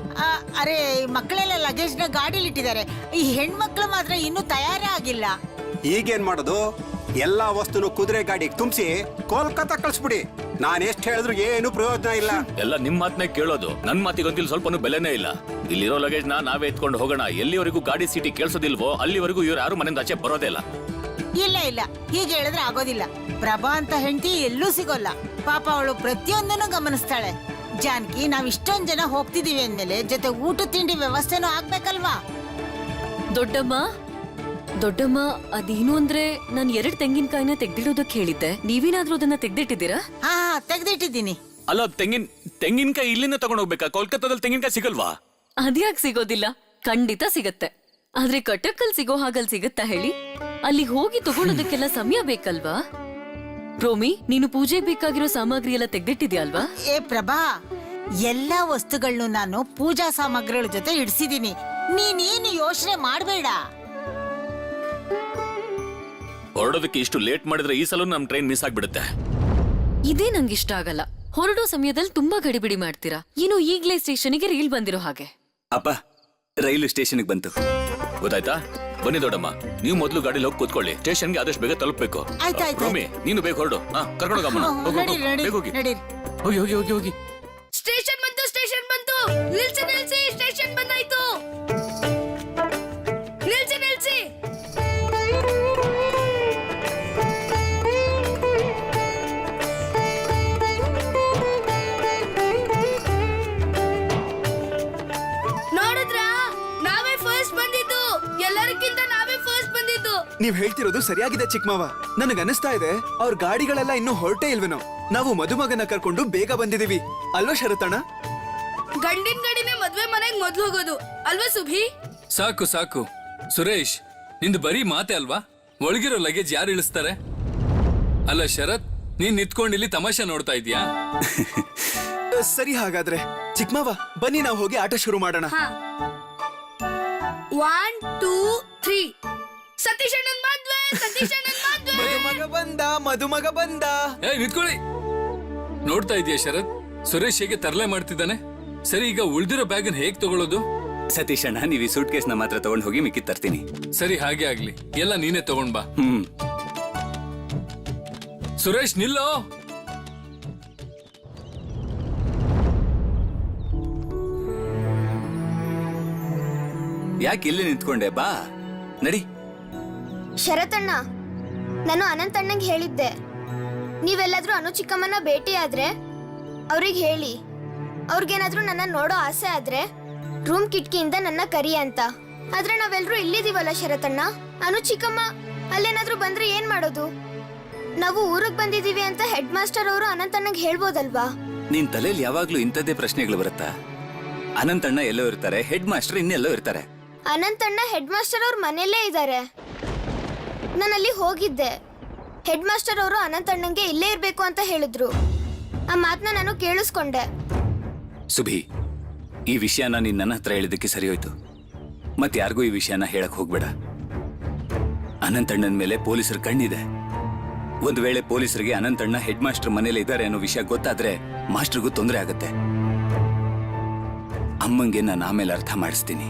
ಅರೆ, ಮಕ್ಕಳೆಲ್ಲ ಲಗೇಜ್ ನ ಗಾಡಿಲಿ ಇಟ್ಟಿದ್ದಾರೆ. ಈ ಹೆಣ್ಮಕ್ಳು ಮಾತ್ರ ಇನ್ನೂ ತಯಾರೇ ಆಗಿಲ್ಲ. ಈಗೇನ್ ಮಾಡೋದು? ಎಲ್ಲಾ ವಸ್ತುನು ಕುದುರೆ ಗಾಡಿಗೆ ತುಂಬಿಸಿ ಕೋಲ್ಕತ್ತಾ ಕಳ್ಸ್ಬಿಡಿ. ನಾನ್ ಎಷ್ಟ್ ಹೇಳಿದ್ರು ಏನು ಪ್ರಯೋಜನ ಇಲ್ಲ. ಎಲ್ಲ ನಿಮ್ ಮಾತನ್ನೇ ಕೇಳೋದು. ನನ್ ಮಾತಿಗಂತಿಲ್ ಸ್ವಲ್ಪನೂ ಬೆಲೆನೇ ಇಲ್ಲ. ಇಲ್ಲಿರೋ ಲಗೇಜ್ ನಾವೇ ಎತ್ಕೊಂಡು ಹೋಗೋಣ. ಎಲ್ಲಿವರೆಗೂ ಗಾಡಿ ಸೀಟಿ ಕೇಳಿಸೋದಿಲ್ವೋ ಅಲ್ಲಿವರೆಗೂ ಇವ್ರು ಯಾರು ಮನೆಯಿಂದ ಆಚೆ ಬರೋದೇ ಇಲ್ಲ. ಇಲ್ಲ, ಹೀಗೆ ಹೇಳಿದ್ರೆ ಆಗೋದಿಲ್ಲ. ಪ್ರಭಾ ಅಂತ ಹೆಂಡತಿ ಎಲ್ಲೂ ಸಿಗೋಲ್ಲ. ಪಾಪ ಅವಳು ಪ್ರತಿಯೊಂದನ್ನು ಗಮನಿಸ್ತಾಳೆ. ಜಾನಕಿ, ನಾವ್ ಇಷ್ಟೊಂದ್ ಜನ ಹೋಗ್ತಿದೀವಿ ಅಂದ್ಮೇಲೆ ಜೊತೆ ಊಟ ತಿಂಡಿ ವ್ಯವಸ್ಥೆನೂ ಆಗ್ಬೇಕಲ್ವಾ? ದೊಡ್ಡಮ್ಮ, ಅದೇನು ಅಂದ್ರೆ ನಾನ್ 2 ತೆಂಗಿನಕಾಯಿನ ತೆಗ್ದಿಡೋದಕ್ಕೆ ಹೇಳಿದ್ದೆ. ನೀವೇನಾದ್ರೂ ಅದನ್ನ ತೆಗ್ದಿಟ್ಟಿದ್ದೀರಾ? ಹಾ, ತೆಗ್ದಿಟ್ಟಿದ್ದೀನಿ. ಅಲ್ಲ, ತೆಂಗಿನಕಾಯಿ ಇಲ್ಲಿಂದ ತಗೊಂಡ್ ಹೋಗ್ಬೇಕಾ? ಕೋಲ್ಕತ್ತಾದಲ್ಲಿ ತೆಂಗಿನಕಾಯಿ ಸಿಗಲ್ವಾ? ಅದ್ಯಾಕ್ ಸಿಗೋದಿಲ್ಲ? ಖಂಡಿತ ಸಿಗತ್ತೆ. ಆದ್ರೆ ಕಟಕಲ್ ಸಿಗೋ ಹಾಗಲ್ ಸಿಗತ್ತಾ ಹೇಳಿ? ಅಲ್ಲಿ ಹೋಗಿ ತಗೊಳ್ಳೋದಕ್ಕೆಲ್ಲ ಸಮಯ ಬೇಕಲ್ವಾ? ಪ್ರೋಮಿ, ನೀನು ಪೂಜೆಗೆ ಬೇಕಾಗಿರೋ ಸಾಮಗ್ರಿ ಎಲ್ಲ ತೆಗ್ದಿಟ್ಟಿದ್ಯಾ ಅಲ್ವಾ? ಏ ಪ್ರಭಾ, ಎಲ್ಲಾ ವಸ್ತುಗಳನ್ನು ನಾನು ಪೂಜಾ ಸಾಮಗ್ರಿಗಳ ಜೊತೆ ಇಡ್ಸಿದೀನಿ. ನೀನೇನು ಯೋಚನೆ ಮಾಡ್ಬೇಡ. ಹೊರಡೋದಕ್ಕೆ ಇಷ್ಟು ಲೇಟ್ ಮಾಡಿದ್ರೆ ಈ ಸಲ ನಮ್ ಟ್ರೈನ್ ಮಿಸ್ ಆಗ್ಬಿಡುತ್ತೆ. ಇದೇ ನಂಗೆ ಇಷ್ಟ ಆಗಲ್ಲ. ಹೊರಡೋ ಸಮಯದಲ್ಲಿ ತುಂಬಾ ಗಡಿಬಿಡಿ ಮಾಡ್ತೀರಾ. ಇನ್ನು ಈಗ್ಲೇ ಸ್ಟೇಷನ್ಗೆ ರೀಲ್ ಬಂದಿರೋ ಹಾಗೆ. ಅಪ್ಪ, ರೈಲು ಸ್ಟೇಷನ್ಗೆ ಬಂತು. ಗೊತ್ತಾಯ್ತಾ? ಬನ್ನಿ ದೊಡ್ಡಮ್ಮ, ನೀವು ಮೊದಲು ಗಾಡಿಲಿ ಹೋಗಿ ಕೂತ್ಕೊಳ್ಳಿ. ಸ್ಟೇಷನ್ಗೆ ಆದಷ್ಟು ಬೇಗ ತಲುಪಬೇಕು. ಆಯ್ತಾಯ್ತು. ರೋಮಿ, ನೀನು ಬೇಗ ಹೊರಡು. ಕರ್ಕೊಂಡೋಗಮ್ಮ. ನಡೀರಿ ನಡೀರಿ ಹೋಗಿ ನಡೀರಿ. ಹೋಗಿ ಹೋಗಿ ಹೋಗಿ ಹೋಗಿ. ಸ್ಟೇಷನ್ ಬಂತು, ಸ್ಟೇಷನ್ ಬಂತು. ನಿಲ್ಸಿ ನಿಲ್ಸಿ, ಸ್ಟೇಷನ್ ಬಂದಾಯ್ತು. ನಿಲ್ಸಿ ನಿಲ್ಸಿ. ನೋಡಿದ್ರಾ, ನಾವೇ ಫಸ್ಟ್ ಬಂದಿದ್ದು. ಎಲ್ಲರಿಗಿಂತ ನಾವೇ ಫಸ್ಟ್ ಬಂದಿದ್ದು. ನೀವ್ ಹೇಳ್ತಿರೋದು ಸರಿಯಾಗಿದೆ ಚಿಕ್ಕಮಾವ. ನನಗನ್ನಿಸ್ತಾ ಇದೆ ಅವ್ರ ಗಾಡಿಗಳೆಲ್ಲ ಇನ್ನೂ ಹೊರಟೇ ಇಲ್ವೇನೋ. ನಾವು ಮದುಮಗನ ಕರ್ಕೊಂಡು ಬೇಗ ಬಂದಿದೀವಿ ಅಲ್ವಾ ಶರತಣ್ಣ? ಗಂಡಿನ ಗಡಿನೇ ಮದ್ವೆ ಮನೆಗ್ ಮೊದ್ಲು ಹೋಗೋದು ಅಲ್ವಾ ಸುಭಿ? ಸಾಕು ಸಾಕು ಸುರೇಶ್, ನಿಂದು ಬರೀ ಮಾತೆ ಅಲ್ವಾ? ಒಳಗಿರೋ ಲಗೇಜ್ ಯಾರು ಇಳಿಸ್ತಾರೆ? ಅಲ್ಲ ಶರತ್, ನೀನ್ ನಿಂತ್ಕೊಂಡು ಇಲ್ಲಿ ತಮಾಷೆ ನೋಡ್ತಾ ಇದೀಯಾ? ಸರಿ, ಹಾಗಾದ್ರೆ ಚಿಕ್ಕಮಾವ ಬನ್ನಿ ನಾವು ಹೋಗಿ ಆಟ ಶುರು ಮಾಡೋಣ. 1 2 3. ಸತೀಶ್ ಅಣ್ಣನ್ ಮದ್ವೆ, ಸತೀಶ್ ಅಣ್ಣನ್ ಮದ್ವೆ. ಮದುಮಗ ಬಂದ, ಮದುಮಗ ಬಂದ. ಏ ನಿಂತ್ಕೊಳ್ಳಿ. ನೋಡ್ತಾ ಇದೀಯ ಶರತ್, ಸುರೇಶ್ ಹೇಗೆ ತರಲೆ ಮಾಡ್ತಿದ್ದಾನೆ? ಸರಿ, ಈಗ ಉಳ್ದಿರೋ ಬ್ಯಾಗನ್ ಹೇಗ್ ತಗೊಳ್ಳೋದು? ಸತೀಶ್ ಅಣ್ಣ, ನೀವು ಈ ಸೂಟ್ ಕೇಸ್ನ ಮಾತ್ರ ತಗೊಂಡು ಹೋಗಿ ಮಿಕ್ಕಿ ತರ್ತೀನಿ. ಸರಿ, ಹಾಗೆ ಆಗ್ಲಿ. ಎಲ್ಲ ನೀನೇ ತಗೊಂಡ್ ಬಾ. ಹ್ಮ್. ಸುರೇಶ್ ನಿಲ್ಲೋ. ಯಾಕೆ ಇಲ್ಲಿ ನಿಂತ್ಕೊಂಡೆ? ಬಾ, ನಡಿ. ಶರತಣ್ಣ, ನಾನು ಅನಂತಣ್ಣಂಗೆ ಹೇಳಿದ್ದೆ, ನೀವೆಲ್ಲಾದ್ರೂ ಅನು ಚಿಕ್ಕಮ್ಮನ ಭೇಟಿ ಆದ್ರೆ ಅವ್ರಿಗೆ ಹೇಳಿ, ಅವ್ರಿಗೇನಾದ್ರೂ ನನ್ನ ನೋಡೋ ಆಸೆ ಆದ್ರೆ ರೂಮ್ ಕಿಟಕಿಯಿಂದ ನನ್ನ ಕರಿ ಅಂತ. ಆದ್ರೆ ನಾವೆಲ್ಲರೂ ಇಲ್ಲಿದೀವಲ್ಲ ಶರತಣ್ಣ. ಅನು ಚಿಕ್ಕಮ್ಮ ಅಲ್ಲೇನಾದ್ರೂ ಬಂದ್ರೆ ಏನ್ ಮಾಡೋದು? ನಾವು ಊರಿಗೆ ಬಂದಿದೀವಿ ಅಂತ ಹೆಡ್ ಮಾಸ್ಟರ್ ಅವರು ಅನಂತಣ್ಣಂಗೆ ಹೇಳ್ಬೋದಲ್ವಾ? ನಿನ್ ತಲೆಯಲ್ಲಿ ಯಾವಾಗ್ಲೂ ಇಂಥದ್ದೇ ಪ್ರಶ್ನೆಗಳು ಬರುತ್ತಾ? ಅನಂತಣ್ಣ ಎಲ್ಲೋ ಇರ್ತಾರೆ, ಹೆಡ್ ಮಾಸ್ಟರ್ ಇನ್ನೆಲ್ಲೋ ಇರ್ತಾರೆ. ಅನಂತಣ್ಣ ಹೆಡ್ ಮಾಸ್ಟರ್ ಅವ್ರ ಮನೆಯಲ್ಲೇ ಇದ್ದಾರೆ. ನಾನಲ್ಲಿ ಹೋಗಿದ್ದೆ. ಹೆಡ್ ಮಾಸ್ಟರ್ ಅವರು ಅನಂತಣ್ಣಂಗೆ ಇಲ್ಲೇ ಇರ್ಬೇಕು ಅಂತ ಹೇಳಿದ್ರು. ಆ ಮಾತನ್ನ ನಾನು ಕೇಳಿಸ್ಕೊಂಡೆ. ಸುಭಿ, ಈ ವಿಷಯನ ನೀನ್ ನನ್ನ ಹತ್ರ ಹೇಳಿದಕ್ಕೆ ಸರಿ ಹೋಯ್ತು. ಮತ್ತೆ ಯಾರಿಗೂ ಈ ವಿಷಯನ ಹೇಳಕ್ ಹೋಗ್ಬೇಡ. ಅನಂತಣ್ಣನ ಮೇಲೆ ಪೊಲೀಸರ ಕಣ್ಣಿದೆ. ಒಂದು ವೇಳೆ ಪೊಲೀಸರಿಗೆ ಅನಂತಣ್ಣ ಹೆಡ್ ಮಾಸ್ಟರ್ ಮನೇಲಿ ಇದ್ದಾರೆ ಅನ್ನೋ ವಿಷಯ ಗೊತ್ತಾದ್ರೆ ಮಾಸ್ಟರ್ಗೂ ತೊಂದರೆ ಆಗತ್ತೆ. ಅಮ್ಮಂಗೆ ನಾನು ಆಮೇಲೆ ಅರ್ಥ ಮಾಡಿಸ್ತೀನಿ.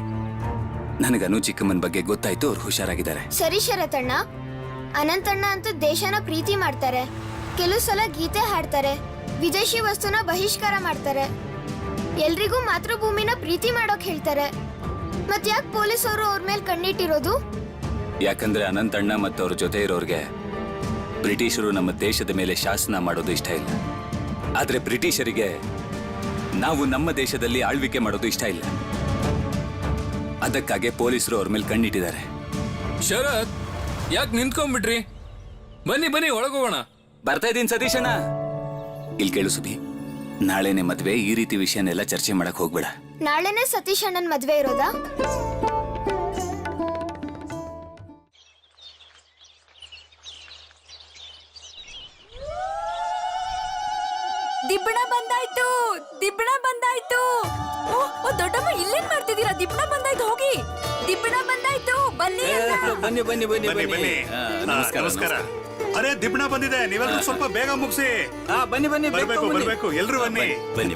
ನನಗನು ಚಿಕ್ಕಮ್ಮನ ಬಗ್ಗೆ ಗೊತ್ತಾಯ್ತು, ಅವ್ರು ಹುಷಾರಾಗಿದ್ದಾರೆ. ಸರಿ ಶರತಣ್ಣ, ಅನಂತಣ್ಣ ಅಂತೂ ದೇಶನ ಪ್ರೀತಿ ಮಾಡ್ತಾರೆ. ಕೆಲವು ಸಲ ಗೀತೆ ಹಾಡ್ತಾರೆ, ವಿದೇಶಿ ವಸ್ತುನ ಬಹಿಷ್ಕಾರ ಮಾಡ್ತಾರೆ, ಎಲ್ರಿಗೂ ಮಾತೃಭೂಮಿನ ಪ್ರೀತಿ ಮಾಡೋಕ್ ಹೇಳ್ತಾರೆ. ಮತ್ ಯಾಕೆ ಪೊಲೀಸ್ ಅವರು ಅವ್ರ ಮೇಲೆ ಕಣ್ಣಿಟ್ಟಿರೋದು? ಯಾಕಂದ್ರೆ ಅನಂತಣ್ಣ ಮತ್ತು ಅವ್ರ ಜೊತೆ ಇರೋರ್ಗೆ ಬ್ರಿಟಿಷರು ನಮ್ಮ ದೇಶದ ಮೇಲೆ ಶಾಸನ ಮಾಡೋದು ಇಷ್ಟ ಇಲ್ಲ. ಆದ್ರೆ ಬ್ರಿಟಿಷರಿಗೆ ನಾವು ನಮ್ಮ ದೇಶದಲ್ಲಿ ಆಳ್ವಿಕೆ ಮಾಡೋದು ಇಷ್ಟ ಇಲ್ಲ. ಅದಕ್ಕಾಗಿ ಪೊಲೀಸರು ಅವ್ರ ಮೇಲೆ ಕಣ್ಣಿಟ್ಟಿದ್ದಾರೆ. ಶರತ್, ಯಾಕೆ ನಿಂತ್ಕೊಂಡ್ಬಿಟ್ರಿ? ಬನ್ನಿ ಬನ್ನಿ, ಒಳಗೋಗೋಣ. ಬರ್ತಾ ಇದ್ದೀನಿ ಸತೀಶ್ ಅಣ್ಣ. ಇಲ್ಲಿ ಕೇಳು ಸುಭಿ, ನಾಳೆನೆ ಮದ್ವೆ. ಈ ರೀತಿ ವಿಷಯನೆಲ್ಲ ಚರ್ಚೆ ಮಾಡಕ್ ಹೋಗ್ಬೇಡ. ನಾಳೆನೆ ಸತೀಶ್ ಅಣ್ಣನ್ ಮದ್ವೆ ಇರೋದಾ? ದಿಬ್ಬಣ ಬಂದಾಯ್ತು, ದಿಬ್ಬಣ ಬಂದಾಯ್ತು. ಓ ದೊಡ್ಡಮ್ಮ, ಇಲ್ಲೇನ್ ಮಾಡ್ತಿದ್ದೀರಾ? ದಿಬ್ಬಣ ಬಂದಾಯ್ತು, ಹೋಗಿ. ದಿಬ್ಬಣ ಬಂದಾಯ್ತು, ಬನ್ನಿ. ಬನ್ನಿ ಬನ್ನಿ ಬನ್ನಿ ಬನ್ನಿ ಬನ್ನಿ. ನಮಸ್ಕಾರ. ಅರೆ, ದಿಬ್ಬಣ ಬಂದಿದೆ, ನೀವೆಲ್ಲರೂ ಸ್ವಲ್ಪ ಬೇಗ ಮುಗಿಸಿ. ಬನ್ನಿ ಬನ್ನಿ, ಬರ್ಬೇಕು, ಎಲ್ರು ಬನ್ನಿ. ಬನ್ನಿ.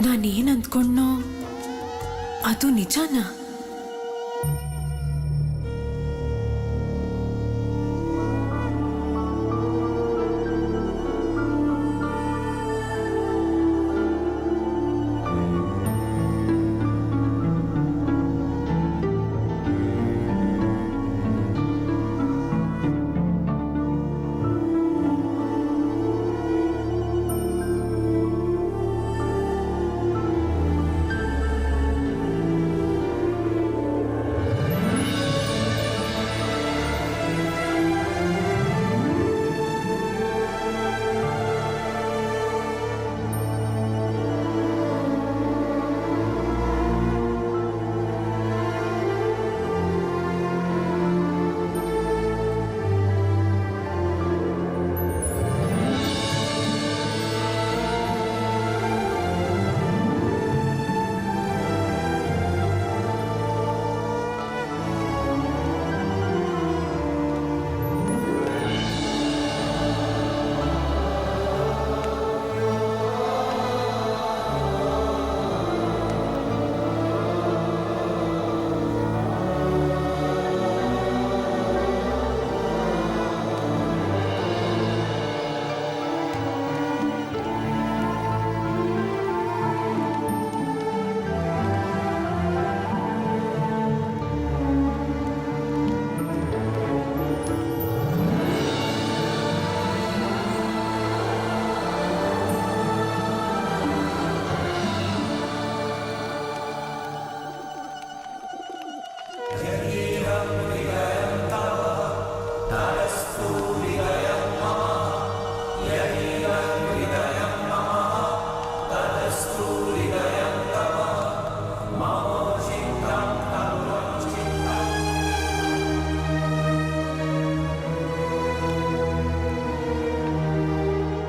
ನಾನೇನ್ ಅಂದ್ಕೊಂಡ್ನೋ ಅದು ನಿಜನಾ?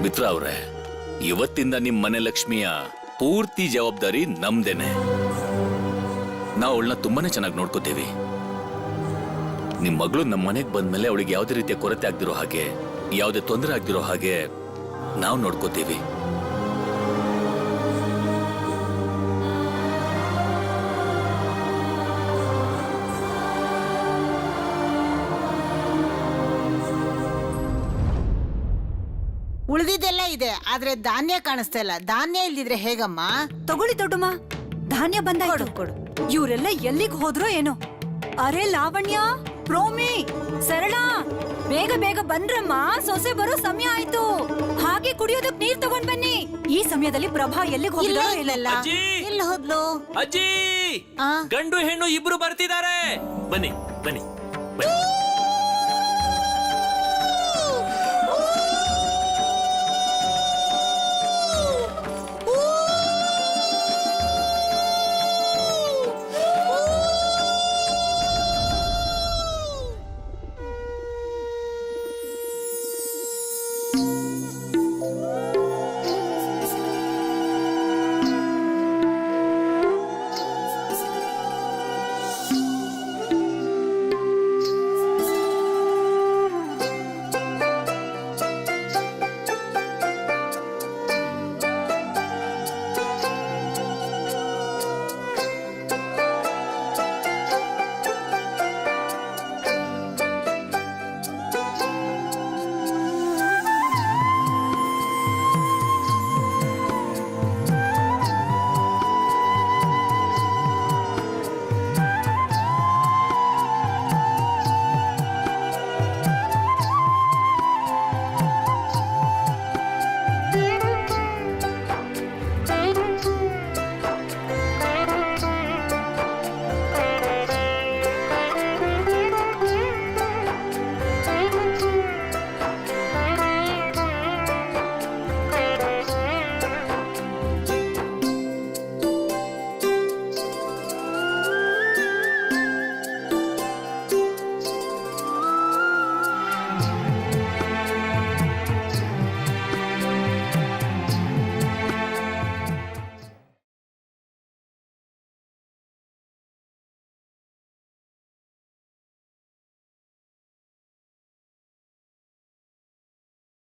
ಮಿತ್ರ ಅವ್ರೆ, ಇವತ್ತಿಂದ ನಿಮ್ ಮನೆ ಲಕ್ಷ್ಮಿಯ ಪೂರ್ತಿ ಜವಾಬ್ದಾರಿ ನಮ್ದೇನೆ. ನಾವು ಅವಳನ್ನ ತುಂಬಾನೇ ಚೆನ್ನಾಗಿ ನೋಡ್ಕೋತೀವಿ. ನಿಮ್ ಮಗಳು ನಮ್ಮ ಮನೆಗೆ ಬಂದ್ಮೇಲೆ ಅವಳಿಗೆ ಯಾವುದೇ ರೀತಿಯ ಕೊರತೆ ಆಗ್ದಿರೋ ಹಾಗೆ, ಯಾವುದೇ ತೊಂದರೆ ಆಗ್ದಿರೋ ಹಾಗೆ ನಾವು ನೋಡ್ಕೋತೀವಿ. ಉಳಿದಿದ್ದೆಲ್ಲ ಇದೆ, ಆದ್ರೆ ಧಾನ್ಯ ಕಾಣಿಸ್ತಾ ಇಲ್ಲ. ಧಾನ್ಯ ಇಲ್ದಿದ್ರೆ ಹೇಗಮ್ಮ? ತಗೊಳ್ಳಿ ದೊಡ್ಡಮ್ಮ, ಧಾನ್ಯ ಬಂದಾಯ್ತು. ಕೊಡು. ಇವರೆಲ್ಲ ಎಲ್ಲಿಗೆ ಹೋದ್ರೋ ಏನೋ. ಅರೆ ಲಾವಣ್ಯ, ಪ್ರೋಮಿ, ಸರಳ, ಬೇಗ ಬೇಗ ಬನ್ರಮ್ಮ, ಸೊಸೆ ಬರೋ ಸಮಯ ಆಯ್ತು. ಹಾಗೆ ಕುಡಿಯೋದಕ್ ನೀರ್ ತಗೊಂಡ್ ಬನ್ನಿ. ಈ ಸಮಯದಲ್ಲಿ ಪ್ರಭಾ ಎಲ್ಲಿಗೆ ಹೋಗಿಲ್ಲ? ಎಲ್ಲಿ ಹೋದ್ಲು? ಅಜ್ಜಿ, ಆ? ಗಂಡು ಹೆಣ್ಣು ಇಬ್ರು ಬರ್ತಿದ್ದಾರೆ. ಬನ್ನಿ ಬನ್ನಿ ಬನ್ನಿ.